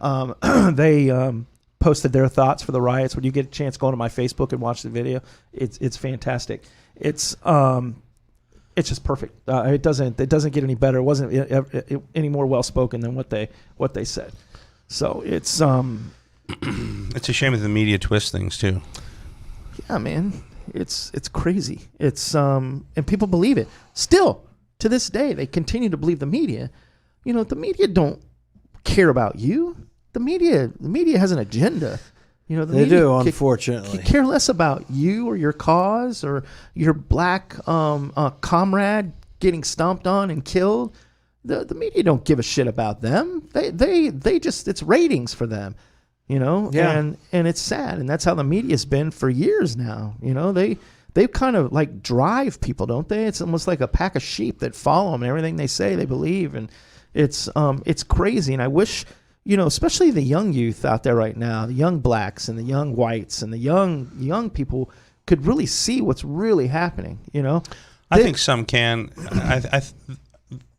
S1: they posted their thoughts for the riots. When you get a chance, go to my Facebook and watch the video. It's fantastic. It's just perfect. It doesn't get any better. It wasn't any more well spoken than what they said. So it's
S3: it's a shame that the media twists things too.
S1: yeah, man. It's crazy. It's and people believe it. Still, to this day, they continue to believe the media. The media don't care about you. The media has an agenda. The
S2: They
S1: media
S2: do, unfortunately.
S1: care less about you or your cause or your black comrade getting stomped on and killed. The media don't give a shit about them. They just, it's ratings for them.
S2: Yeah.
S1: And it's sad, and that's how the media's been for years now. They kind of like drive people, don't they? It's almost like a pack of sheep that follow them, and everything they say they believe, and it's crazy. And I wish, especially the young youth out there right now, the young blacks and the young whites and the young people could really see what's really happening.
S3: I think some can.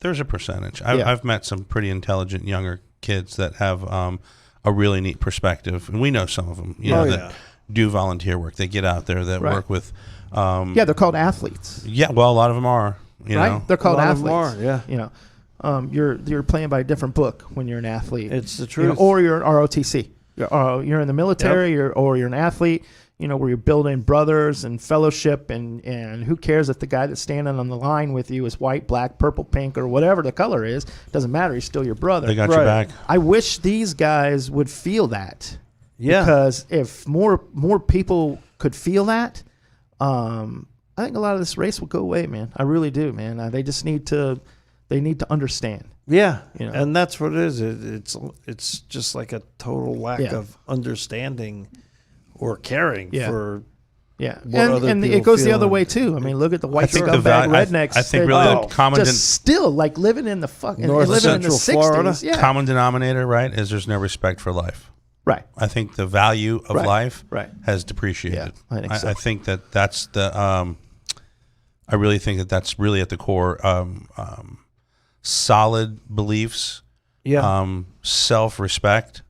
S3: There's a percentage.
S1: Yeah.
S3: I've met some pretty intelligent younger kids that have a really neat perspective, and we know some of them. That do volunteer work. They get out there that
S1: Right.
S3: work with.
S1: yeah, they're called athletes.
S3: Yeah, well, a lot of them are. You
S1: Right?
S3: know,
S1: They're called
S2: A lot of them
S1: athletes.
S2: are,
S1: yeah. You're playing by a different book when you're an athlete.
S2: It's the truth.
S1: Or you're an ROTC. You're in the military, or you're an athlete. Where you're building brothers and fellowship, and who cares if the guy that's standing on the line with you is white, black, purple, pink, or whatever the color is. Doesn't matter. He's still your brother.
S3: they got your back.
S1: I wish these guys would feel that.
S2: Yeah.
S1: Because if more people could feel that, I think a lot of this race will go away, man. I really do, man. They just need to understand.
S2: Yeah,
S1: You know.
S2: and that's what it is. It's just like a total lack
S1: Yeah.
S2: of understanding or caring
S1: Yeah.
S2: for
S1: Yeah,
S2: what other
S1: and
S2: people
S1: it goes the
S2: feel
S1: other
S2: and-
S1: way too. I mean, look at the white
S3: think the
S1: scumbag
S3: val- I-
S1: rednecks.
S3: I think
S1: that
S3: really
S1: are
S3: the common
S1: just still like living in the fucking
S2: North
S1: living in the
S2: Central
S1: 60s.
S2: Florida.
S1: Yeah,
S3: common denominator, right, is there's no respect for life.
S1: right.
S3: I think the value of
S1: Right.
S3: life
S1: Right.
S3: has depreciated.
S1: Yeah, I think so.
S3: I think that's the. I really think that's really at the core. Solid beliefs, self-respect,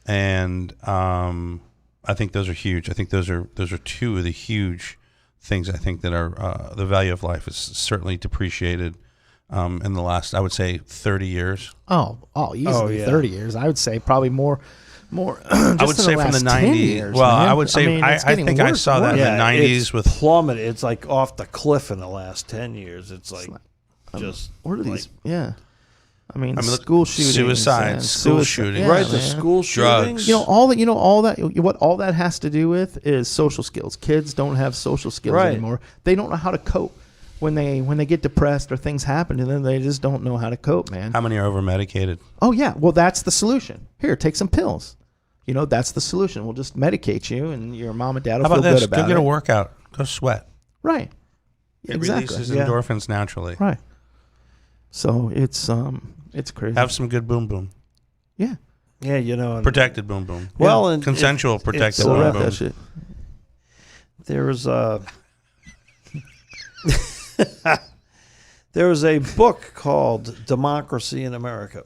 S3: and I think those are huge. I think those are two of the huge things. I think that are the value of life is certainly depreciated in the last, I would say, 30 years.
S1: Easily
S2: yeah.
S1: 30 years. I would say probably more. Just
S3: I would say
S1: in the
S3: from the
S1: last 10
S3: 90s.
S1: years,
S3: Well,
S1: man.
S3: I would say
S1: mean, it's
S3: I
S1: getting
S3: think I
S1: worse
S3: saw
S1: and
S3: that in
S1: worse.
S3: the 90s
S2: it's
S3: with
S2: plummeted. It's like off the cliff in the last 10 years. It's like just
S1: What are these? Yeah. I mean,
S3: look,
S1: school shootings,
S3: suicides,
S1: and
S3: school shootings.
S1: yeah,
S2: right, the
S1: man.
S2: school
S3: Drugs.
S2: shootings.
S1: all that. What all that has to do with is social skills. Kids don't have social skills
S2: Right.
S1: anymore. They don't know how to cope when they get depressed or things happen to them. They just don't know how to cope, man.
S3: how many are over medicated.
S1: Oh yeah, well that's the solution. Here, take some pills. That's the solution. We'll just medicate you, and your mom and dad will
S3: How about
S1: feel
S3: this?
S1: good about
S3: Go get
S1: it.
S3: a workout. Go sweat.
S1: Right.
S3: It
S1: Exactly.
S3: releases
S2: Yeah.
S3: endorphins naturally.
S1: Right. So it's crazy.
S3: Have some good boom boom.
S1: Yeah.
S2: Yeah, and
S3: Protected boom boom.
S2: Well, and
S3: Consensual
S2: it's
S3: protected
S1: So
S3: boom
S1: wrap
S3: boom.
S1: that shit.
S2: there was there was a book called Democracy in America.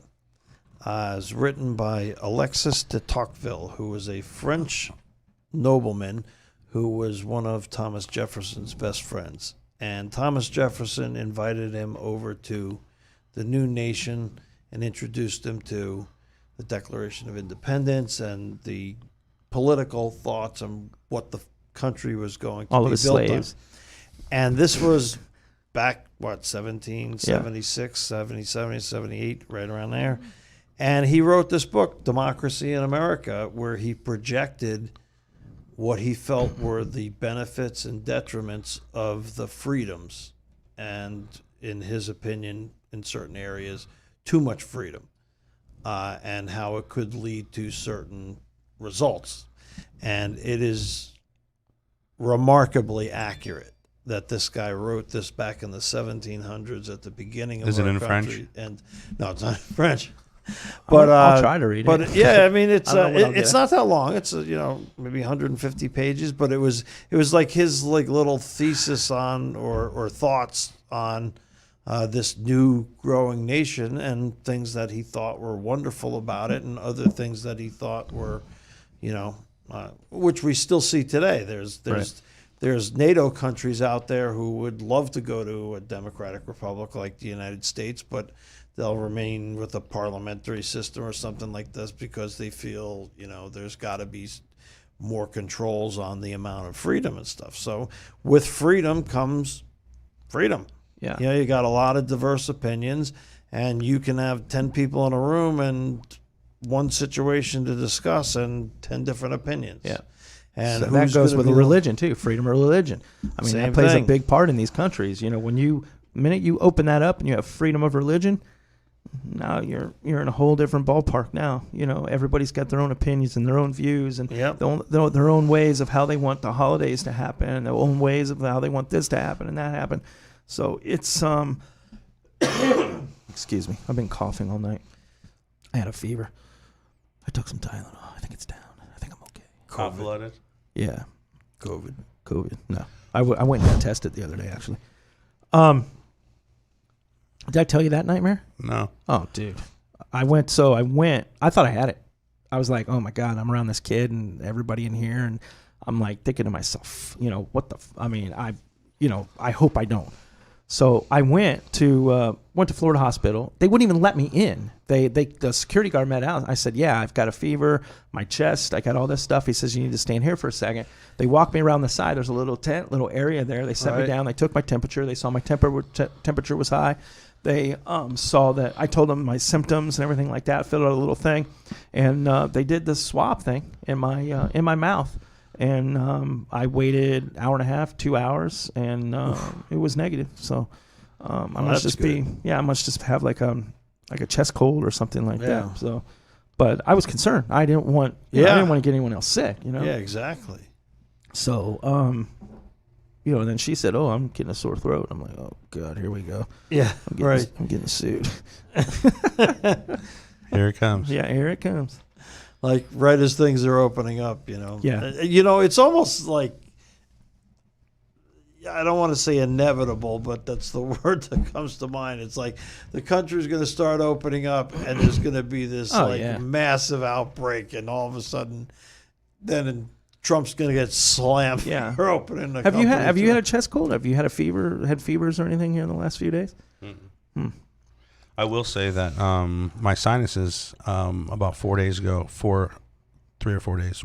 S2: It's written by Alexis de Tocqueville, who was a French nobleman who was one of Thomas Jefferson's best friends. And Thomas Jefferson invited him over to the new nation and introduced him to the Declaration of Independence and the political thoughts on what the country was going to
S1: All
S2: be
S1: of the
S2: built
S1: slaves.
S2: on. And this was back, 1776, 77, 78, right around there. And he wrote this book, Democracy in America, where he projected what he felt were the benefits and detriments of the freedoms. And in his opinion, in certain areas, too much freedom, and how it could lead to certain results. And it is remarkably accurate that this guy wrote this back in the 1700s at the beginning of
S3: Is it
S2: our
S3: in
S2: country.
S3: French?
S2: And no, it's not in French. But
S1: I'll try to read it.
S2: But yeah, I mean, it's
S1: I don't know what I'll
S2: it's
S1: get.
S2: not that long. It's maybe 150 pages, but it was like his little thesis on or thoughts on this new growing nation and things that he thought were wonderful about it, and other things that he thought were, which we still see today. There's NATO countries out there who would love to go to a democratic republic like the United States, but they'll remain with a parliamentary system or something like this because they feel, there's got to be more controls on the amount of freedom and stuff. So with freedom comes freedom.
S1: Yeah.
S2: You got a lot of diverse opinions, and you can have 10 people in a room and one situation to discuss and 10 different opinions.
S1: Yeah.
S2: And
S1: So that
S2: who's
S1: goes
S2: gonna
S1: with
S2: be the-
S1: religion too. Freedom of religion. I mean,
S2: Same
S1: that plays
S2: thing.
S1: a big part in these countries. When the minute you open that up and you have freedom of religion, now you're in a whole different ballpark. Now everybody's got their own opinions and their own views and
S2: Yep.
S1: their own ways of how they want the holidays to happen, and their own ways of how they want this to happen and that happen. So it's excuse me, I've been coughing all night. I had a fever. I took some Tylenol. I think it's down. I think I'm okay.
S3: Hot blooded.
S1: Yeah.
S2: COVID.
S1: No, I went and got tested the other day actually. Did I tell you that nightmare?
S3: No.
S1: Oh, dude, I went. I thought I had it. I was like, oh my god, I'm around this kid and everybody in here, and I'm like thinking to myself, what the? I hope I don't. So I went to Florida Hospital. They wouldn't even let me in. The security guard met out. I said, yeah, I've got a fever, my chest, I got all this stuff. He says, you need to stand here for a second. They walked me around the side. There's a little tent, little area there. They set me
S2: Right.
S1: down. They took my temperature. They saw my temperature was high. They saw that I told them my symptoms and everything like that. Filled out a little thing, and they did this swab thing in my mouth. And I waited an hour and a half, 2 hours, and it was negative. So I must
S2: that's
S1: I must just have like a chest cold or something like
S2: Yeah.
S1: that. So, but I was concerned. I didn't want to get anyone else sick.
S2: Yeah, exactly.
S1: So, and then she said, "Oh, I'm getting a sore throat." I'm like, "Oh God, here we go."
S2: Yeah,
S1: I'm getting sued.
S3: Here it comes.
S1: Yeah, here it comes.
S2: Like right as things are opening up,
S1: Yeah.
S2: It's almost like, I don't want to say inevitable, but that's the word that comes to mind. It's like the country's going to start opening up, and there's going to be this massive outbreak, and all of a sudden, then Trump's going to get slammed for opening the
S1: country. Have you had a chest cold? Have you had a fever? Had fevers or anything here in the last few days?
S3: I will say that my sinuses about 4 days ago, 3 or 4 days,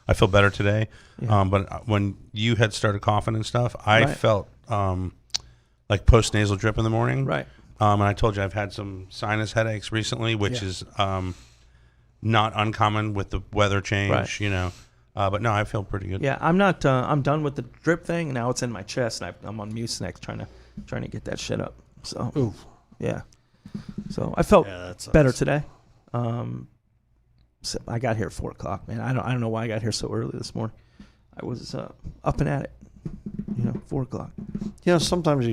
S3: I feel better today.
S1: Yeah.
S3: But when you had started coughing and stuff, I felt like post-nasal drip in the morning.
S1: Right.
S3: And I told you I've had some sinus headaches recently, which is not uncommon with the weather change, But no, I feel pretty good.
S1: Yeah, I'm not. I'm done with the drip thing. Now it's in my chest, and I'm on Mucinex trying to get that shit up. So, yeah. So I felt better today. So I got here at 4:00, man. I don't know why I got here so early this morning. I was up and at it. 4:00.
S2: Sometimes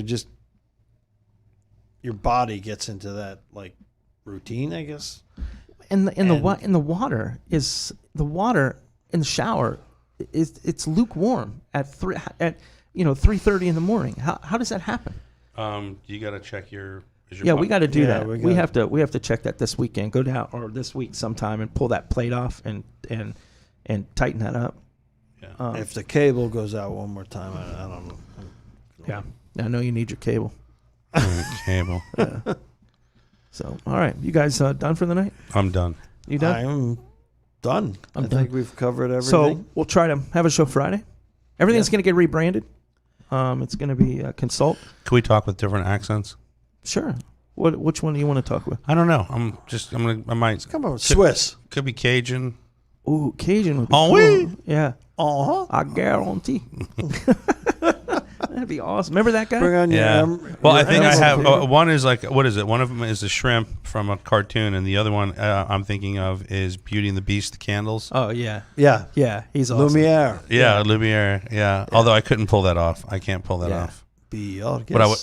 S2: your body gets into that like routine, I guess.
S1: And the water in the shower it's lukewarm at 3:30 in the morning. How does that happen?
S3: You got to check your.
S1: We got to do that. We have to check that this weekend. Go down or this week sometime and pull that plate off and tighten that up.
S3: Yeah.
S2: If the cable goes out one more time, I don't know.
S1: Yeah, I know you need your cable.
S3: Cable.
S1: Yeah. So, all right, you guys done for the night?
S3: I'm done.
S1: You done?
S2: I'm done. I think we've covered everything.
S1: So we'll try to have a show Friday. Everything's going to get rebranded. It's going to be Consult.
S3: Can we talk with different accents?
S1: Sure. Which one do you want to talk with?
S3: I don't know. I might
S2: come on. Swiss.
S3: Could be Cajun.
S1: Ooh, Cajun would be
S3: cool.
S1: Oui. Yeah.
S2: I
S1: guarantee. That'd be awesome. Remember that guy?
S2: Bring on
S3: I think I have one is like, what is it? One of them is a shrimp from a cartoon, and the other one I'm thinking of is Beauty and the Beast, the candles.
S1: Oh yeah.
S2: Yeah.
S1: He's awesome.
S2: Lumiere.
S3: Yeah, Lumiere. Yeah. Although I couldn't pull that off. I can't pull that off.
S2: Be your guest.
S3: But I would.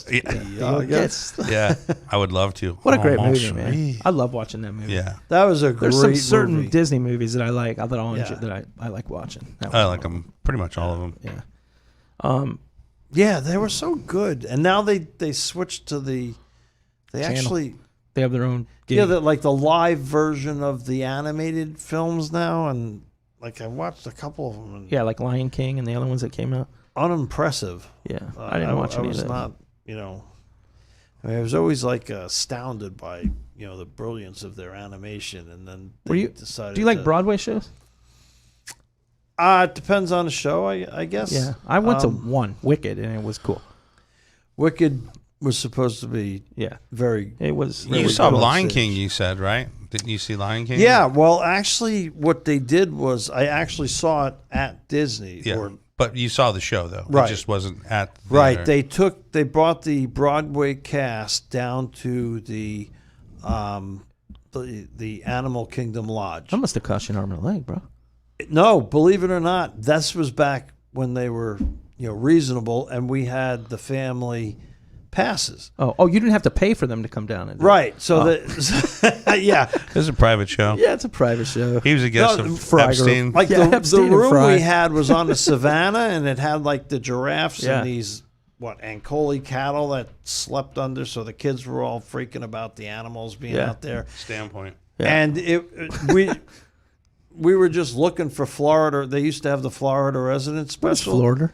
S3: Yeah, I would love to.
S1: What a great movie, man! I love watching that movie.
S3: Yeah,
S2: that was a great movie.
S1: There's some certain Disney movies that I like that I like watching.
S3: I like them pretty much all of them.
S1: Yeah.
S2: Yeah, they were so good, and now they switched to the. They
S1: channel.
S2: Actually.
S1: They have their own.
S2: Game. Yeah, like the live version of the animated films now, and like I watched a couple of them.
S1: Yeah, like Lion King and the other ones that came out.
S2: Unimpressive.
S1: Yeah, I didn't watch any of that.
S2: I was not, I was always like astounded by the brilliance of their animation, and then they decided.
S1: Do you like Broadway shows?
S2: It depends on the show, I guess.
S1: Yeah, I went to one, Wicked, and it was cool.
S2: Wicked was supposed to be very.
S1: It was.
S3: You saw Lion King, you said, right? Didn't you see Lion King?
S2: Yeah. Well, actually, what they did was I actually saw it at Disney.
S3: Yeah. But you saw the show though,
S2: right?
S3: It just wasn't at the
S2: right. They brought the Broadway cast down to the Animal Kingdom Lodge.
S1: That must have cost you an arm and a leg, bro.
S2: No, believe it or not, this was back when they were reasonable, and we had the family passes.
S1: Oh, you didn't have to pay for them to come down.
S2: Right. So yeah,
S3: it's a private show.
S1: Yeah, it's a private show.
S3: He was a guest of Epstein.
S2: Like the room we had was on the savannah, and it had like the giraffes and these Ankole cattle that slept under. So the kids were all freaking about the animals being out there.
S3: Standpoint.
S2: Yeah. And we were just looking for Florida. They used to have the Florida resident special.
S1: What's Florida?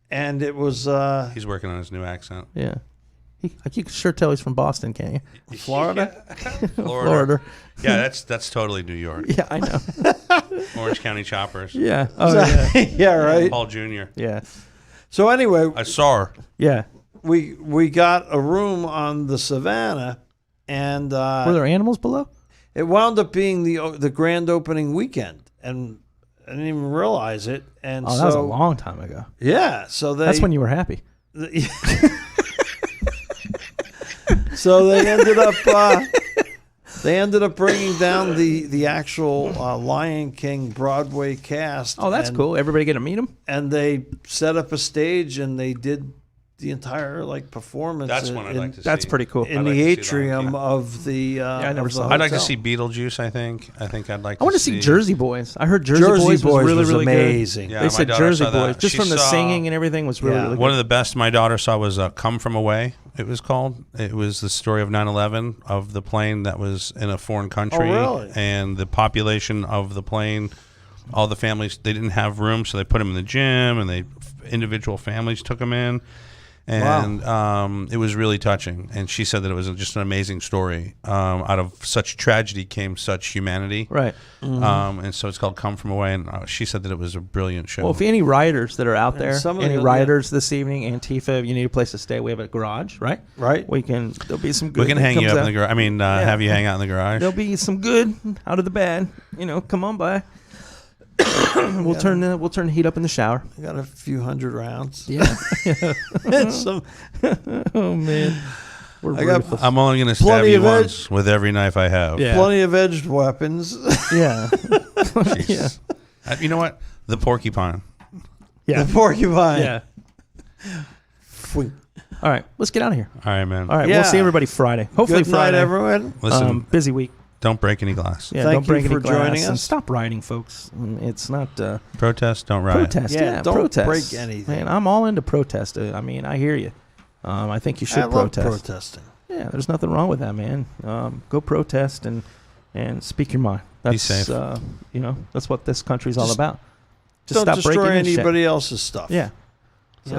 S2: And it was.
S3: He's working on his new accent.
S1: Yeah. You can sure tell he's from Boston, can't you?
S2: Florida?
S1: Florida.
S3: Yeah, that's totally New York.
S1: Yeah, I know.
S3: Orange County Choppers.
S1: Yeah. Oh, yeah.
S2: Yeah, right.
S3: Paul Jr.
S1: Yeah.
S2: So anyway.
S3: I saw her.
S1: Yeah.
S2: We got a room on the savannah, and.
S1: Were there animals below?
S2: It wound up being the grand opening weekend, and I didn't even realize it. And
S1: that was a long time ago.
S2: Yeah, so
S1: that's when you were happy.
S2: So they ended up They ended up bringing down the actual Lion King Broadway cast.
S1: Oh, that's cool. Everybody get to meet him?
S2: And they set up a stage and they did the entire performance.
S3: That's one I'd like to see.
S1: That's pretty cool.
S2: In the atrium of the.
S1: I never saw it.
S3: I'd like to see Beetlejuice. I think I'd like.
S1: I want to see Jersey Boys. I heard Jersey
S2: Jersey
S1: Boys was really, really
S2: amazing.
S1: good.
S3: Yeah,
S1: they
S3: my
S1: said
S3: daughter
S1: Jersey
S3: saw that.
S1: Boys, just
S3: She
S1: from the
S3: saw-
S1: singing and everything, was really, really
S3: One
S1: good.
S3: of the best my daughter saw was "Come From Away." It was called. It was the story of 9/11, of the plane that was in a foreign country,
S2: really?
S3: And the population of the plane. All the families, they didn't have room, so they put them in the gym, and individual families took them in. And it was really touching. And she said that it was just an amazing story. Out of such tragedy came such humanity.
S1: Right.
S3: And so it's called Come From Away. And she said that it was a brilliant show.
S1: Well, if any rioters that are out there,
S2: some of
S1: any
S2: the-
S1: rioters this evening, Antifa, you need a place to stay. We have a garage, right?
S2: Right.
S1: There'll be some good.
S3: we can
S1: that
S3: hang you
S1: comes
S3: up
S1: out.
S3: in the garage. I mean, have you hang out in the garage?
S1: There'll be some good out of the bad. Come on by. We'll turn the heat up in the shower.
S2: I got a few hundred rounds.
S1: Yeah.
S2: Some,
S1: Oh man. We're
S2: I got-
S1: ruthless.
S3: I'm only going to stab
S2: Plenty
S3: you
S2: of
S3: once with every knife I have.
S1: Yeah.
S2: Plenty of edged weapons.
S1: Yeah.
S3: Jeez. You know what? The porcupine.
S1: Yeah.
S2: The porcupine.
S1: Yeah.
S2: Fwing.
S1: All right. Let's get out of here.
S3: All right, man.
S1: All right.
S2: Yeah.
S1: We'll see everybody Friday. Hopefully
S2: Good night,
S1: Friday.
S2: everyone.
S3: Listen,
S1: Busy week.
S3: don't break any glass.
S1: Yeah.
S2: Thank
S1: don't break
S2: you
S1: any
S2: for
S1: glass
S2: joining
S1: and
S2: us.
S1: stop rioting, folks. It's not
S3: Protest, don't riot.
S1: protest.
S2: Yeah,
S1: Yeah.
S2: don't
S1: protest.
S2: break anything.
S1: Man, I'm all into protest. I mean, I hear you. I think you should
S2: I love
S1: protest.
S2: protesting.
S1: Yeah, there's nothing wrong with that, man. Go protest and speak your mind. That's,
S3: safe.
S1: That's what this country's all
S2: Just
S1: about. Just
S2: Don't
S1: stop
S2: destroy
S1: breaking and shit.
S2: anybody else's stuff.
S1: Yeah,